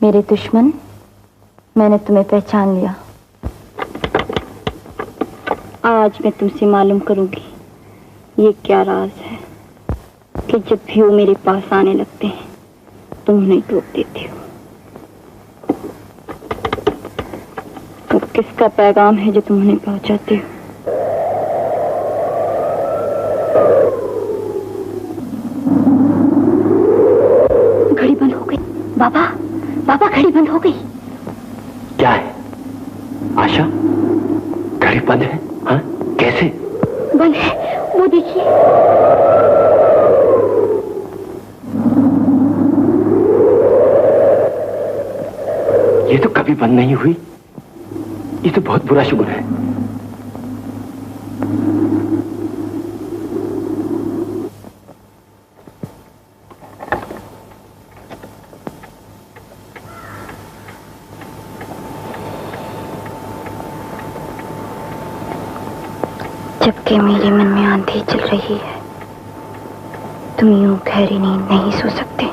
E: मेरे दुश्मन, मैंने तुम्हें पहचान लिया। आज मैं तुमसे मालूम करूंगी ये क्या राज है कि जब भी वो मेरे पास आने लगते हैं तुम उन्हें टोक देती हो। वो किसका पैगाम है जो तुम उन्हें पहुंचाते हो? घड़ी बंद हो गई। बाबा, बाबा, घड़ी बंद हो गई।
B: क्या है आशा? घड़ी बंद है? हाँ, कैसे
E: बंद है? वो देखिए।
B: ये तो कभी बंद नहीं हुई। ये तो बहुत बुरा शुगुन है।
E: जबकि मेरे मन में आंधी चल रही है, तुम यूं गहरी नींद नहीं सो सकते।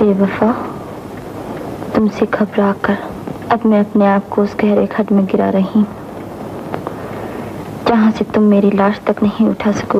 E: बेवफा, तुमसे घबरा कर अब मैं अपने आप को उस गहरे खड्ड में गिरा रही हूँ जहां से तुम मेरी लाश तक नहीं उठा सको।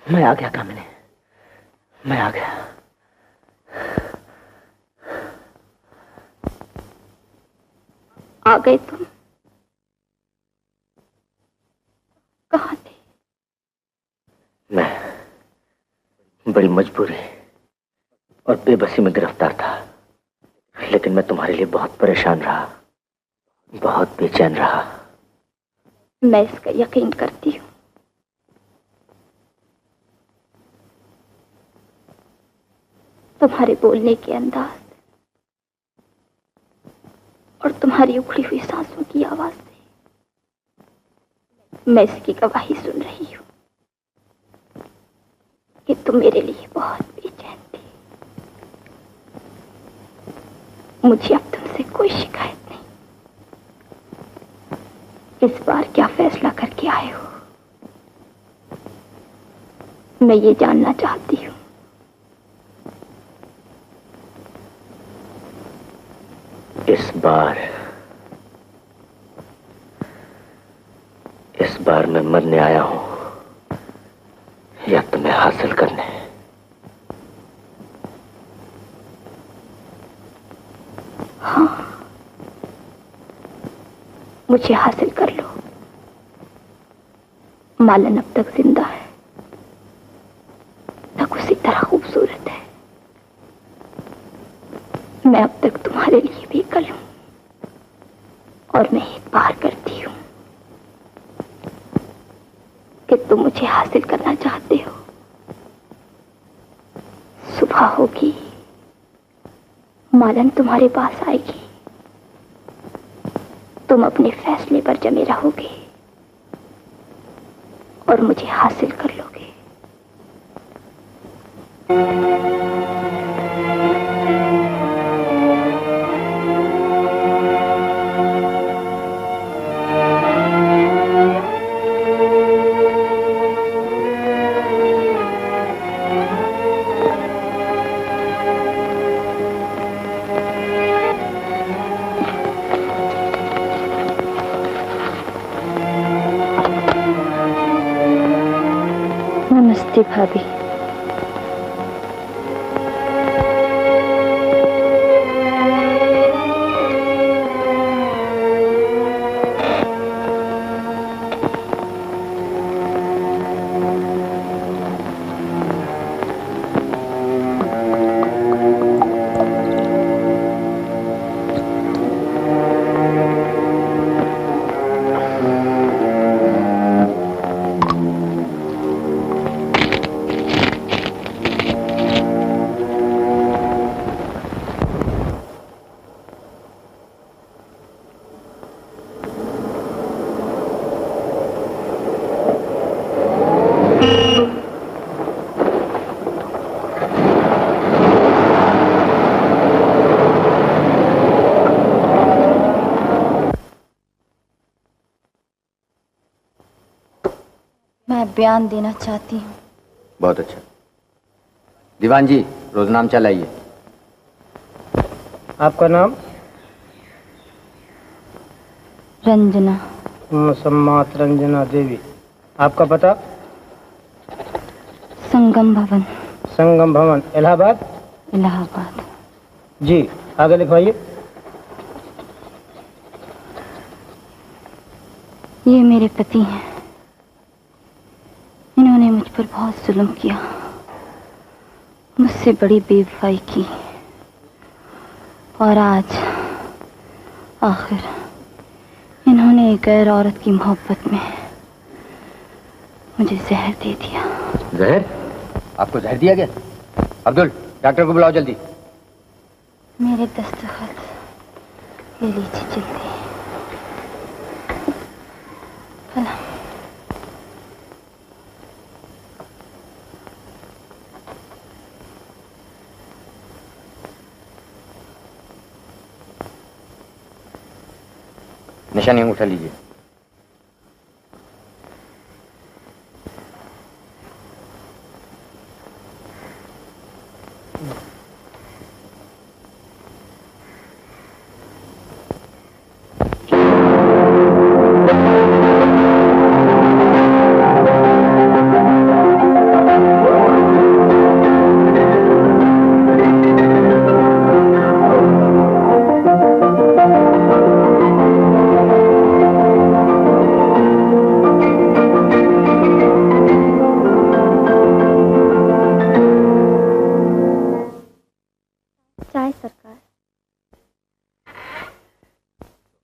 C: मैं आ गया कामिनी, मैं आ गया।
E: आ गए तुम? कहाँ थे?
C: मैं बड़ी मजबूरी और बेबसी में गिरफ्तार था, लेकिन मैं तुम्हारे लिए बहुत परेशान रहा, बहुत बेचैन रहा।
E: मैं इसका यकीन करती हूँ। तुम्हारे बोलने के अंदाज और तुम्हारी उखड़ी हुई सांसों की आवाज से मैं इसकी गवाही सुन रही हूँ कि तुम मेरे लिए बहुत बेचैन थी। मुझे अब तुमसे कोई शिकायत नहीं। इस बार क्या फैसला करके आए हो, मैं ये जानना चाहती हूँ।
C: इस बार मैं मरने आया हूं या तुम्हें हासिल करने।
E: हाँ, मुझे हासिल कर लो। मालन अब तक जिंदा है, तक उसी तरह खूबसूरत है। मैं अब तक तुम्हारे लिए बेकल हूं और मैं एक बार करती हूं कि तुम मुझे हासिल करना चाहते हो। सुबह होगी, मालन तुम्हारे पास आएगी, तुम अपने फैसले पर जमे रहोगे और मुझे हासिल कर लोगे। नमस्ते भाभी। मैं बयान देना चाहती हूँ।
H: बहुत अच्छा। दीवान जी, रोजनामचा लाइए।
I: आपका नाम?
E: रंजना।
I: सम्मात रंजना देवी। आपका पता?
E: संगम भवन।
I: संगम भवन, इलाहाबाद?
E: इलाहाबाद।
I: जी, आगे लिखवाइए।
E: ये मेरे पति हैं। इन्होंने मुझ पर बहुत जुल्म किया, मुझसे बड़ी बेवफाई की, और आज आखिर इन्होंने एक गैर औरत की मोहब्बत में मुझे जहर दे दिया।
H: जहर? आपको जहर दिया गया? अब्दुल, डॉक्टर को बुलाओ जल्दी।
E: मेरे दस्तखत ये लीजिए जल्दी। चलो।
H: निशानी अंगूठा लीजिए।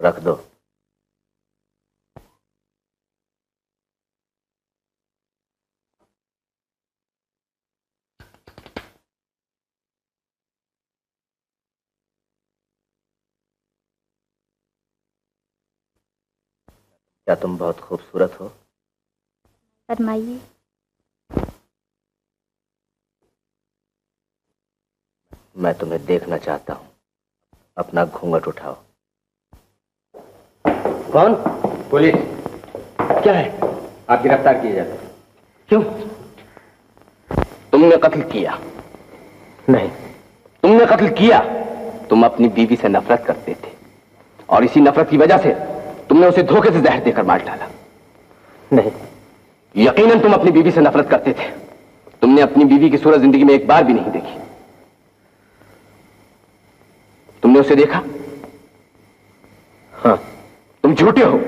C: रख दो। क्या तुम बहुत खूबसूरत हो?
E: फरमाइए।
C: मैं तुम्हें देखना चाहता हूं। अपना घूंघट उठाओ।
H: कौन? पुलिस। क्या है? आप गिरफ्तार किए जाते हैं।
C: क्यों? तुमने कत्ल किया?
H: नहीं।
C: तुमने कत्ल किया। तुम अपनी बीवी से नफरत करते थे और इसी नफरत की वजह से तुमने उसे धोखे से जहर देकर मार डाला।
H: नहीं।
C: यकीनन तुम अपनी बीवी से नफरत करते थे। तुमने अपनी बीवी की सूरत जिंदगी में एक बार भी नहीं देखी। तुमने उसे देखा? हाँ। तुम झूठे हो।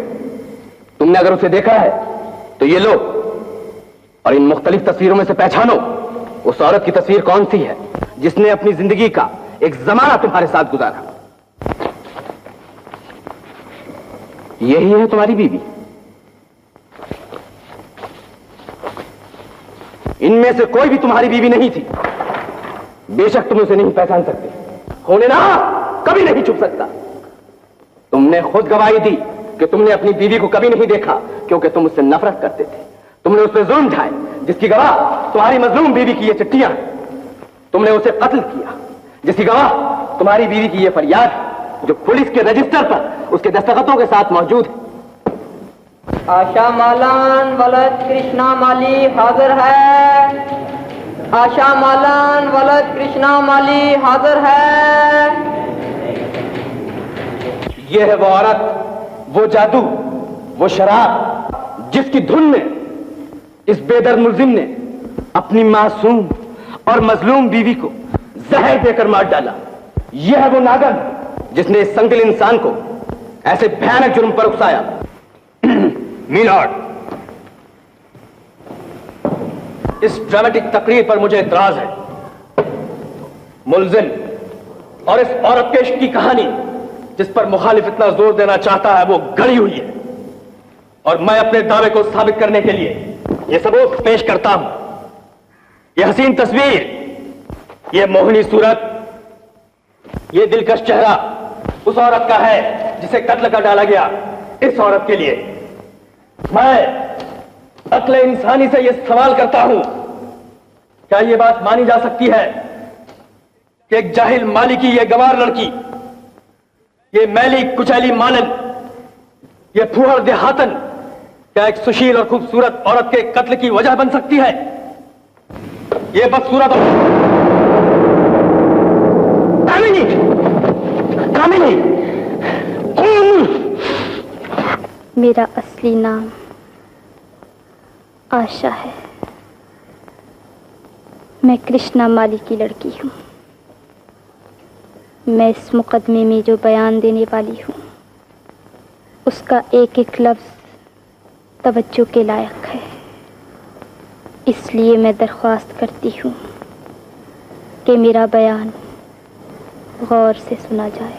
C: तुमने अगर उसे देखा है तो ये लो और इन मुख्तलिफ तस्वीरों में से पहचानो उस औरत की तस्वीर कौन सी है जिसने अपनी जिंदगी का एक जमाना तुम्हारे साथ गुजारा। यही है तुम्हारी बीवी। इनमें से कोई भी तुम्हारी बीवी नहीं थी। बेशक तुम उसे नहीं पहचान सकते, होने ना कभी नहीं छुप सकता। तुमने खुद गवाही दी कि तुमने अपनी बीवी को कभी नहीं देखा क्योंकि तुम उससे नफरत करते थे। तुमने उस पर जुल्म ढाए जिसकी गवाह तुम्हारी मजलूम बीवी की ये चिट्ठियां हैं। तुमने उसे कत्ल किया जिसकी गवाह तुम्हारी बीवी की ये फरियाद है जो पुलिस के रजिस्टर पर उसके दस्तखतों के साथ मौजूद है।
G: आशा मालान वलद कृष्णा माली हाजिर है। आशा मालान वलद कृष्णा माली हाजिर है।
C: यह है वो औरत, वो जादू, वो शराब जिसकी धुन में इस बेदर्द मुल्जिम ने अपनी मासूम और मजलूम बीवी को जहर देकर मार डाला। यह है वो नागन जिसने इस संगदिल इंसान को ऐसे भयानक जुर्म पर उकसाया।
D: मीलॉर्ड, इस ड्रामेटिक तकरीर पर मुझे इतराज है। मुल्जिम और इस औरत के इश्क की कहानी जिस पर मुखालिफ इतना जोर देना चाहता है वो गढ़ी हुई है और मैं अपने दावे को साबित करने के लिए ये सबूत पेश करता हूं। ये हसीन तस्वीर, ये मोहिनी सूरत, ये दिलकश चेहरा उस औरत का है जिसे कत्ल कर डाला गया। इस औरत के लिए मैं अक्ल इंसानी से यह सवाल करता हूं, क्या यह बात मानी जा सकती है कि एक जाहिल माली की यह गवार लड़की, ये मैली कुचैली मानन, ये फूहड़ देहातन क्या एक सुशील और खूबसूरत औरत के कत्ल की वजह बन सकती है? ये बदसूरत कामिनी, कामिनी।
E: मेरा असली नाम आशा है। मैं कृष्णा माली की लड़की हूँ। मैं इस मुकदमे में जो बयान देने वाली हूँ उसका एक एक लफ्ज़ तवज्जो के लायक है। इसलिए मैं दरख्वास्त करती हूँ कि मेरा बयान गौर से सुना जाए।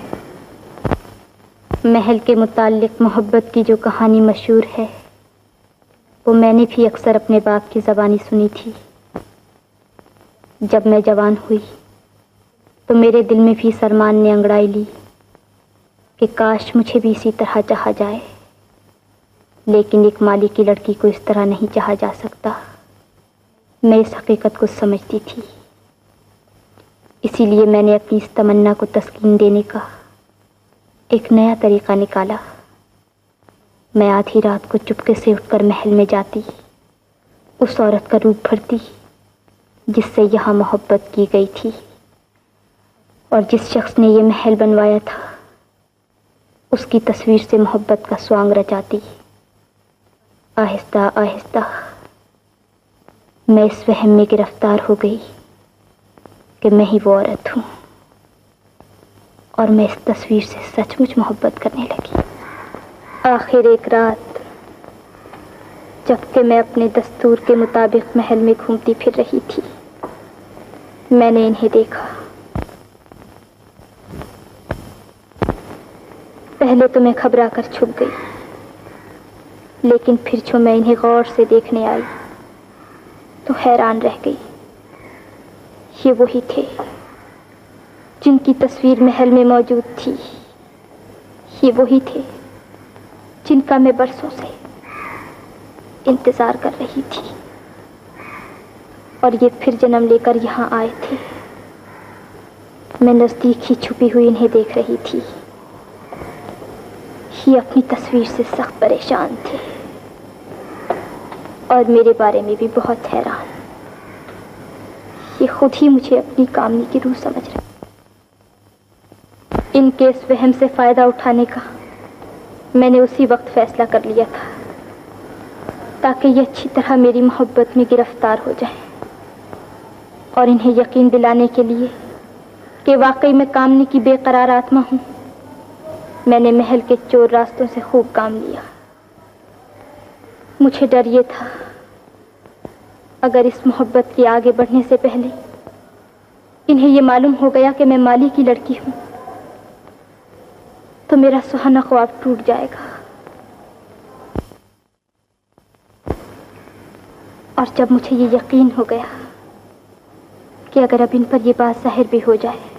E: महल के मुताल्लिक मोहब्बत की जो कहानी मशहूर है वो मैंने भी अक्सर अपने बाप की ज़बानी सुनी थी। जब मैं जवान हुई तो मेरे दिल में भी सरमान ने अंगड़ाई ली कि काश मुझे भी इसी तरह चाहा जाए, लेकिन एक माली की लड़की को इस तरह नहीं चाहा जा सकता। मैं इस हकीकत को समझती थी, इसीलिए मैंने अपनी इस तमन्ना को तस्कीन देने का एक नया तरीका निकाला। मैं आधी रात को चुपके से उठकर महल में जाती, उस औरत का रूप भरती जिससे यहाँ मोहब्बत की गई थी, और जिस शख्स ने ये महल बनवाया था उसकी तस्वीर से मोहब्बत का स्वांग रचाती। आहिस्ता आहिस्ता मैं इस वहम में गिरफ्तार हो गई कि मैं ही वो औरत हूँ, और मैं इस तस्वीर से सचमुच मोहब्बत करने लगी। आखिर एक रात जबकि मैं अपने दस्तूर के मुताबिक महल में घूमती फिर रही थी, मैंने इन्हें देखा। पहले तो मैं घबरा कर छुप गई, लेकिन फिर जो मैं इन्हें गौर से देखने आई तो हैरान रह गई। ये वही थे जिनकी तस्वीर महल में मौजूद थी। ये वही थे जिनका मैं बरसों से इंतजार कर रही थी, और ये फिर जन्म लेकर यहाँ आए थे। मैं नजदीक ही छुपी हुई इन्हें देख रही थी। ये अपनी तस्वीर से सख्त परेशान थे और मेरे बारे में भी बहुत हैरान। ये खुद ही मुझे अपनी कामनी की रूह समझ रहे। इनके इस वहम से फायदा उठाने का मैंने उसी वक्त फैसला कर लिया था, ताकि ये अच्छी तरह मेरी मोहब्बत में गिरफ्तार हो जाए, और इन्हें यकीन दिलाने के लिए कि वाकई मैं कामनी की बेकरार आत्मा हूँ, मैंने महल के चोर रास्तों से खूब काम लिया। मुझे डर ये था अगर इस मोहब्बत के आगे बढ़ने से पहले इन्हें ये मालूम हो गया कि मैं माली की लड़की हूँ तो मेरा सुहाना ख्वाब टूट जाएगा। और जब मुझे ये यकीन हो गया कि अगर अब इन पर यह बात जाहिर भी हो जाए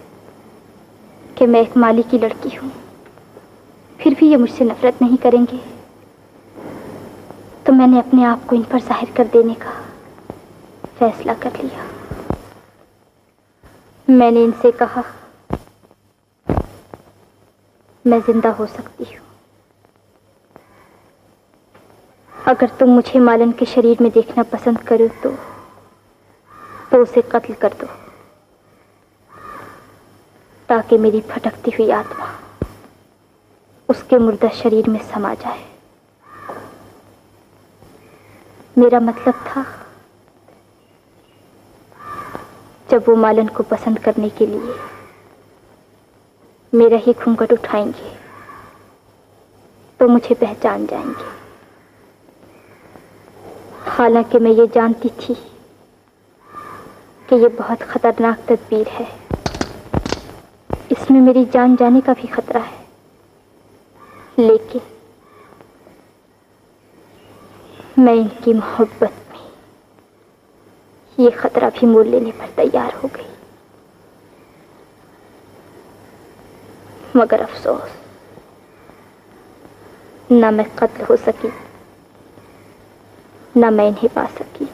E: कि मैं एक माली की लड़की हूँ, फिर भी ये मुझसे नफरत नहीं करेंगे, तो मैंने अपने आप को इन पर जाहिर कर देने का फैसला कर लिया। मैंने इनसे कहा, मैं जिंदा हो सकती हूँ अगर तुम मुझे मालन के शरीर में देखना पसंद करो तो उसे कत्ल कर दो, ताकि मेरी भटकती हुई आत्मा उसके मुर्दा शरीर में समा जाए। मेरा मतलब था जब वो मालन को पसंद करने के लिए मेरा ही घूंघट उठाएंगे तो मुझे पहचान जाएंगे। हालांकि मैं ये जानती थी कि ये बहुत खतरनाक तदबीर है, इसमें मेरी जान जाने का भी खतरा है, लेकिन मैं इनकी मोहब्बत में ये खतरा भी मोल लेने पर तैयार हो गई। मगर अफसोस, ना मैं कत्ल हो सकी, ना मैं इन्हें पा सकी,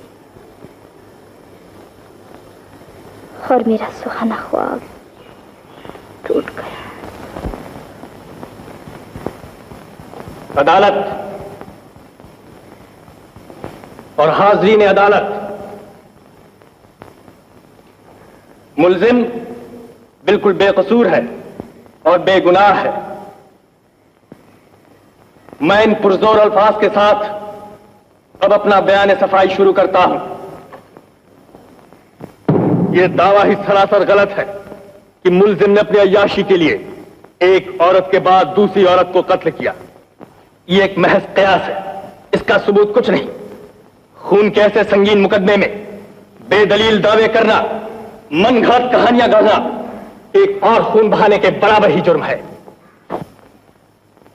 E: और मेरा सुहाना ख्वाब टूट गया।
D: अदालत, और हाज़रीन अदालत, मुल्जिम बिल्कुल बेकसूर है और बेगुनाह है। मैं इन पुरजोर अल्फाज के साथ अब अपना बयान सफाई शुरू करता हूं। यह दावा ही सरासर गलत है कि मुल्जिम ने अपनी अय्याशी के लिए एक औरत के बाद दूसरी औरत को कत्ल किया। यह एक महज कयास है, इसका सबूत कुछ नहीं। खून के ऐसे संगीन मुकदमे में बेदलील दावे करना, मनगढ़ंत कहानियां गढ़ना एक और खून बहाने के बराबर ही जुर्म है।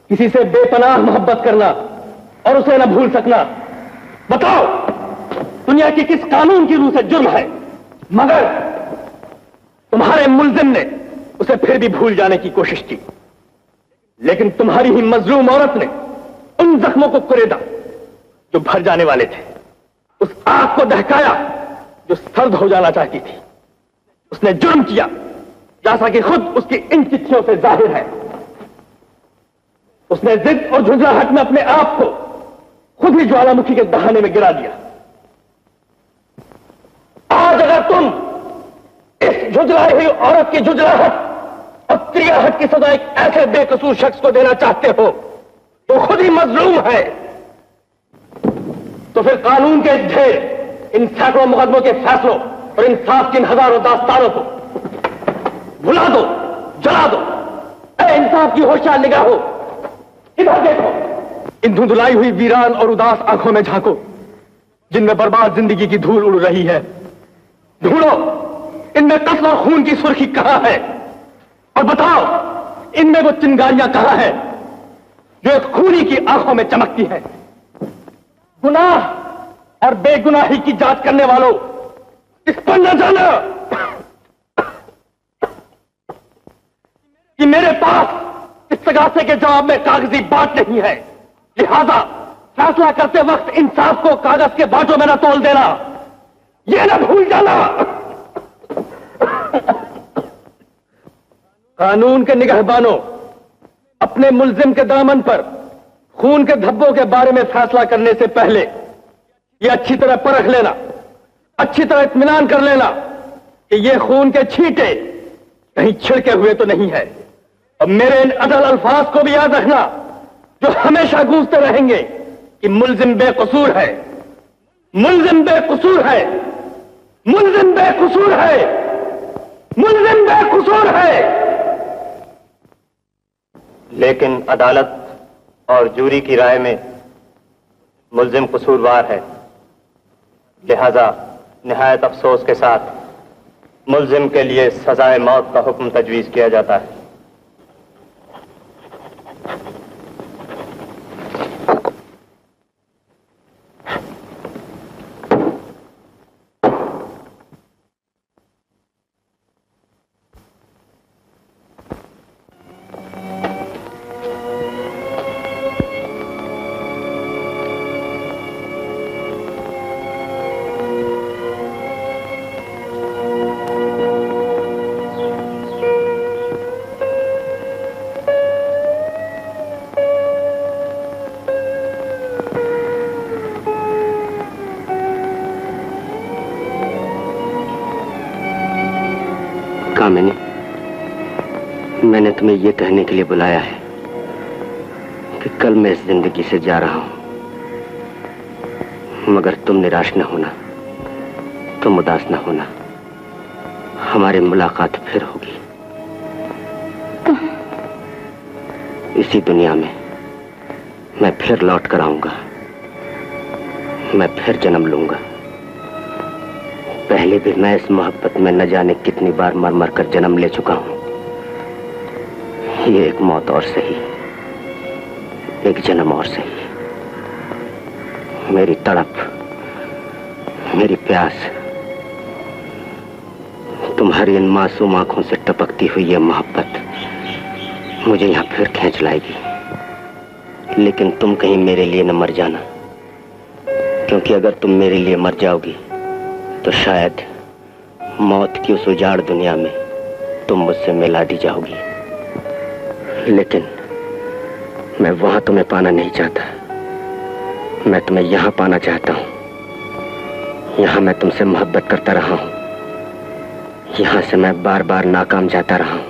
D: किसी से बेपनाह मोहब्बत करना और उसे न भूल सकना, बताओ दुनिया की किस कानून की रूह से जुर्म है? मगर तुम्हारे मुल्जिम ने उसे फिर भी भूल जाने की कोशिश की, लेकिन तुम्हारी ही मजलूम औरत ने उन जख्मों को कुरेदा जो भर जाने वाले थे, उस आग को दहकाया जो सर्द हो जाना चाहती थी। उसने जुर्म किया जैसा कि खुद उसकी इन चिट्ठियों से जाहिर है। उसने जिद और झुंझलाहट में अपने आप को खुद ही ज्वालामुखी के दहाने में गिरा दिया। आज अगर तुम इस झुंझलाई हुई औरत की झुंझलाहट और क्रियाहट की सजा एक ऐसे बेकसूर शख्स को देना चाहते हो तो खुद ही मजलूम है, तो फिर कानून के ढेर इन सैकड़ों मुकदमों के फैसलों और इंसाफ की इन हजारों दास्तानों को भुला दो, जला दो। ऐ इंसाफ की होशियार निगाहों, इधर देखो। इन धुंधलाई हुई वीरान और उदास आंखों में झांको जिनमें बर्बाद जिंदगी की धूल उड़ रही है। ढूंढो इनमें कत्ल और खून की सुर्खी कहां है, और बताओ इनमें वो चिंगारियां कहां है जो एक खूनी की आंखों में चमकती है। गुनाह और बेगुनाही की जांच करने वालों, इस पर न जाना कि मेरे पास इस तगासे के जवाब में कागजी बात नहीं है। लिहाजा फैसला करते वक्त इंसाफ को कागज के बाटों में न तोल देना, यह न भूल जाना। कानून के निगहबानों, अपने मुल्जिम के दामन पर खून के धब्बों के बारे में फैसला करने से पहले यह अच्छी तरह परख लेना, अच्छी तरह इत्मीनान कर लेना कि यह खून के छींटे कहीं छिड़के हुए तो नहीं है। अब मेरे इन अदल अल्फाज को भी याद रखना जो हमेशा गूंजते रहेंगे कि मुल्जिम बेकसूर है, मुल्जिम बेकसूर है, मुल्जिम बेकसूर है, मुल्जिम बेकसूर है।
J: लेकिन अदालत और जूरी की राय में मुल्जिम कसूरवार है। लिहाजा निहायत अफसोस के साथ मुल्जिम के लिए सजाए मौत का हुक्म तजवीज किया जाता है।
C: मैंने तुम्हें यह कहने के लिए बुलाया है कि कल मैं इस जिंदगी से जा रहा हूं, मगर तुम निराश न होना, तुम उदास न होना। हमारी मुलाकात फिर होगी इसी दुनिया में। मैं फिर लौट कर आऊंगा, मैं फिर जन्म लूंगा। पहले भी मैं इस मोहब्बत में न जाने कितनी बार मर मर कर जन्म ले चुका हूं। ये एक मौत और सही, एक जन्म और सही। मेरी तड़प, मेरी प्यास, तुम्हारी इन मासूम आंखों से टपकती हुई ये मोहब्बत मुझे यहां फिर खींच लाएगी। लेकिन तुम कहीं मेरे लिए न मर जाना, क्योंकि अगर तुम मेरे लिए मर जाओगी तो शायद मौत की उस उजाड़ दुनिया में तुम मुझसे मिला दी जाओगी। लेकिन मैं वहां तुम्हें पाना नहीं चाहता, मैं तुम्हें यहां पाना चाहता हूं, यहाँ मैं तुमसे मोहब्बत करता रहा हूँ, यहाँ से मैं बार बार नाकाम जाता रहा हूँ,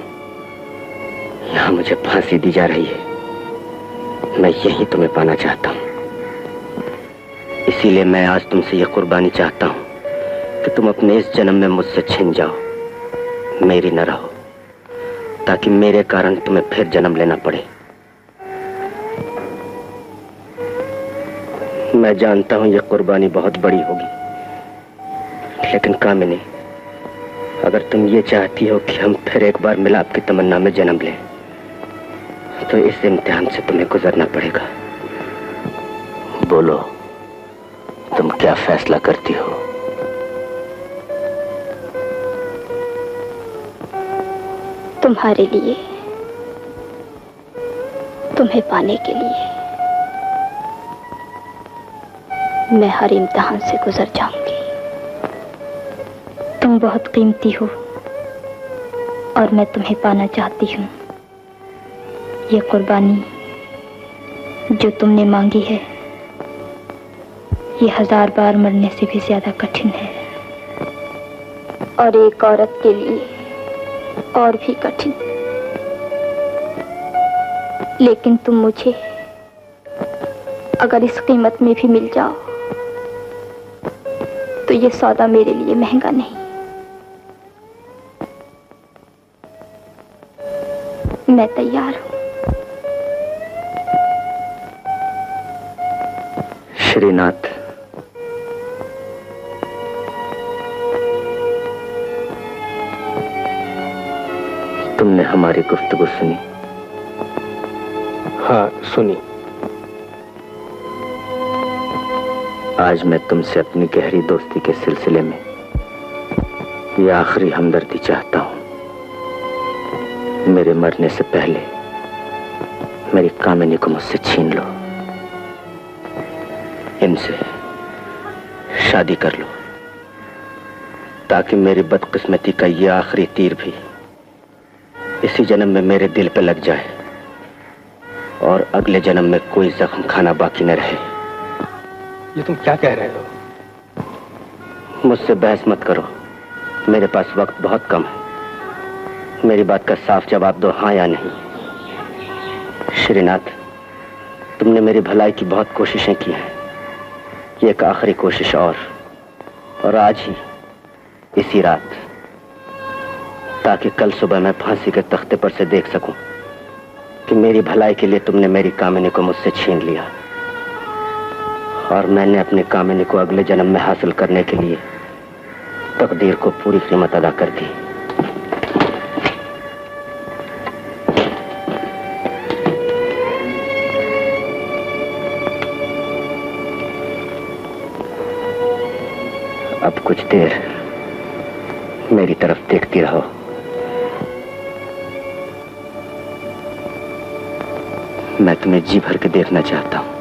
C: यहाँ मुझे फांसी दी जा रही है। मैं यही तुम्हें पाना चाहता हूँ। इसीलिए मैं आज तुमसे ये कुर्बानी चाहता हूँ कि तुम अपने इस जन्म में मुझसे छिन जाओ, मेरी न रहो, ताकि मेरे कारण तुम्हें फिर जन्म लेना पड़े। मैं जानता हूं ये कुर्बानी बहुत बड़ी होगी, लेकिन कामिनी, अगर तुम ये चाहती हो कि हम फिर एक बार मिलाप की तमन्ना में जन्म लें, तो इस इम्तिहान से तुम्हें गुजरना पड़ेगा। बोलो, तुम क्या फैसला करती हो?
E: तुम्हारे लिए, तुम्हें पाने के लिए मैं हर इम्तिहान से गुजर जाऊंगी। तुम बहुत कीमती हो और मैं तुम्हें पाना चाहती हूँ। ये कुर्बानी जो तुमने मांगी है, ये 1000 बार मरने से भी ज्यादा कठिन है, और एक औरत के लिए और भी कठिन। लेकिन तुम मुझे अगर इस कीमत में भी मिल जाओ, तो ये सौदा मेरे लिए महंगा नहीं। मैं तैयार हूं।
C: श्रीनाथ, तुमने हमारी गुफ्तगू सुनी?
D: हाँ, सुनी।
C: आज मैं तुमसे अपनी गहरी दोस्ती के सिलसिले में ये आखिरी हमदर्दी चाहता हूं। मेरे मरने से पहले मेरी कामिनी को मुझसे छीन लो, इनसे शादी कर लो, ताकि मेरी बदकिस्मती का ये आखिरी तीर भी इसी जन्म में मेरे दिल पे लग जाए और अगले जन्म में कोई जख्म खाना बाकी न रहे।
D: ये तुम क्या कह रहे हो?
C: मुझसे बहस मत करो, मेरे पास वक्त बहुत कम है। मेरी बात का साफ जवाब दो, हाँ या नहीं। श्रीनाथ, तुमने मेरी भलाई की बहुत कोशिशें की हैं। ये एक आखिरी कोशिश और आज ही, इसी रात, ताकि कल सुबह मैं फांसी के तख्ते पर से देख सकूं कि मेरी भलाई के लिए तुमने मेरी कामिनी को मुझसे छीन लिया, और मैंने अपनी कामिनी को अगले जन्म में हासिल करने के लिए तकदीर को पूरी कीमत अदा कर दी। अब कुछ देर मेरी तरफ देखती रहो। मैं तुम्हें जी भर के देखना चाहता हूं।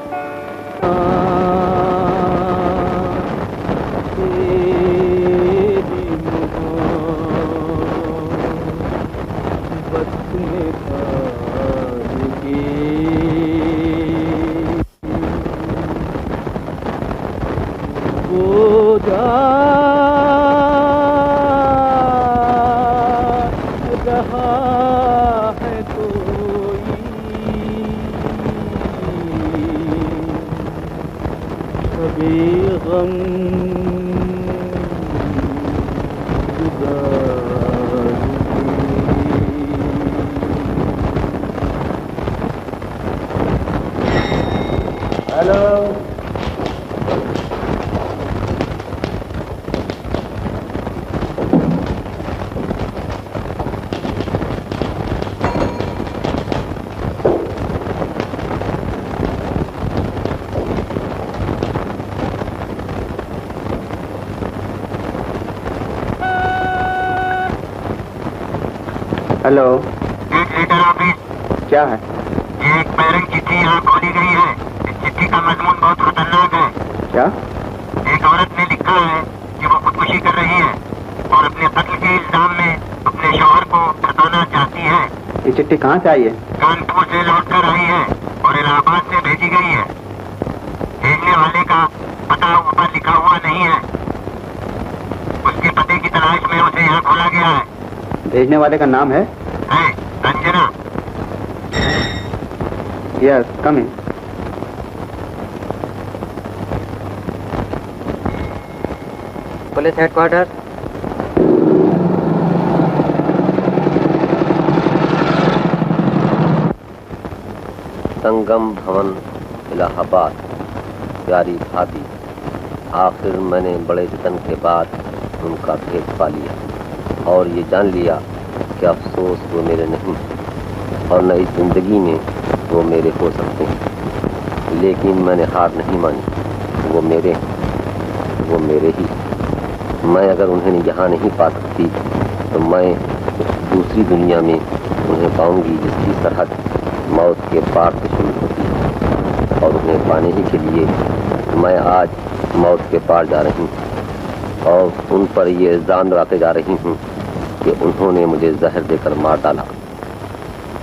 B: हेलो,
K: एक लीटर ऑफिस।
B: क्या है?
K: एक बैरंग चिट्ठी यहाँ खोली गई है। इस चिट्ठी का मजमून बहुत खतरनाक है।
B: क्या?
K: एक औरत ने लिखा है कि वो खुदकुशी कर रही है और अपने कत्ल के इल्जाम में अपने शौहर को सताना चाहती है।
B: ये चिट्ठी कहाँ से आई है?
K: कानपुर से लौट कर आई है और इलाहाबाद से भेजी गई है। भेजने वाले का पता ऊपर लिखा हुआ नहीं है। तुम्हें यहाँ खोला गया है।
B: भेजने वाले का नाम है
K: Ranjana.
B: Yes, come in.
G: Police headquarter.
A: Sangam Bhavan, Allahabad. प्यारी भाभी, आखिर मैंने बड़े जतन के बाद उनका भेद पा लिया और ये जान लिया कि अफसोस वो मेरे नहीं और न इस जिंदगी में वो मेरे हो सकते हैं। लेकिन मैंने हार नहीं मानी। वो मेरे ही। मैं अगर उन्हें यहाँ नहीं पा सकती तो मैं दूसरी दुनिया में उन्हें पाऊंगी जिसकी सरहद मौत के पार से शुरू होती है। और उन्हें पाने ही के लिए मैं आज मौत के पार जा रही हूँ और उन पर ये इल्जाम लगाते जा रही हूँ कि उन्होंने मुझे जहर देकर मार डाला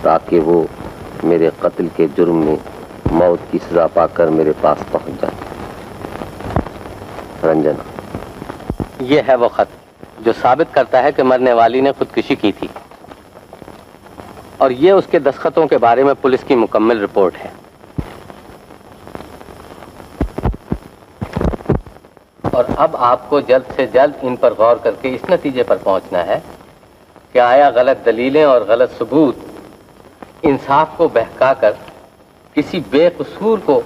A: ताकि वो मेरे कत्ल के जुर्म में मौत की सजा पाकर मेरे पास पहुँच जाए। रंजना।
C: ये है वो खत जो साबित करता है कि मरने वाली ने खुदकुशी की थी और ये उसके दस्तखतों के बारे में पुलिस की मुकम्मल रिपोर्ट है। और अब आपको जल्द से जल्द इन पर गौर करके इस नतीजे पर पहुंचना है कि आया गलत दलीलें और गलत सबूत इंसाफ को बहकाकर किसी बेकसूर को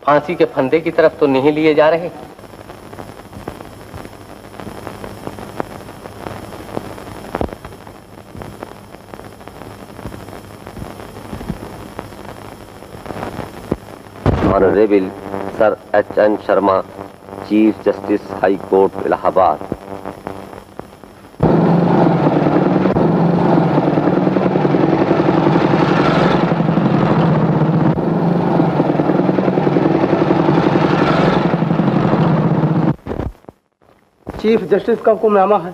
C: फांसी के फंदे की तरफ तो नहीं लिए जा रहे।
A: Honourable sir H.N. Sharma, chief justice high court Allahabad.
I: Chief justice का हुक्मनामा है।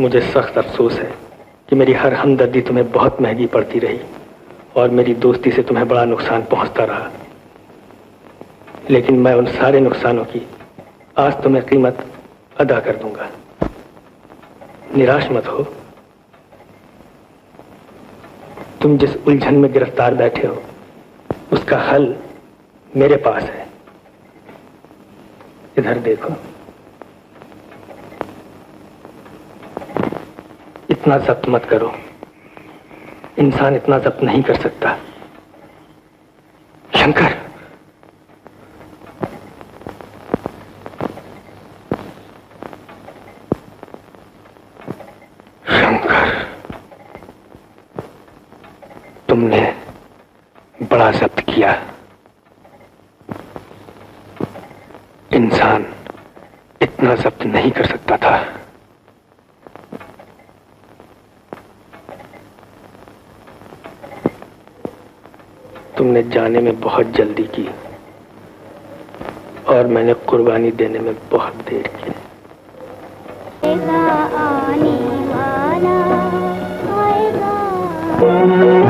I: मुझे सख्त अफसोस है कि मेरी हर हमदर्दी तुम्हें बहुत महंगी पड़ती रही और मेरी दोस्ती से तुम्हें बड़ा नुकसान पहुंचता रहा। लेकिन मैं उन सारे नुकसानों की आज तुम्हें कीमत अदा कर दूंगा। निराश मत हो। तुम जिस उलझन में गिरफ्तार बैठे हो उसका हल मेरे पास है। इधर देखो। इतना जब्त मत करो। इंसान इतना जब्त नहीं कर सकता। शंकर, तुमने किया। इंसान इतना जब्त नहीं कर सकता था। तुमने जाने में बहुत जल्दी की और मैंने कुर्बानी देने में बहुत देर की।
L: आने वाला आएगा।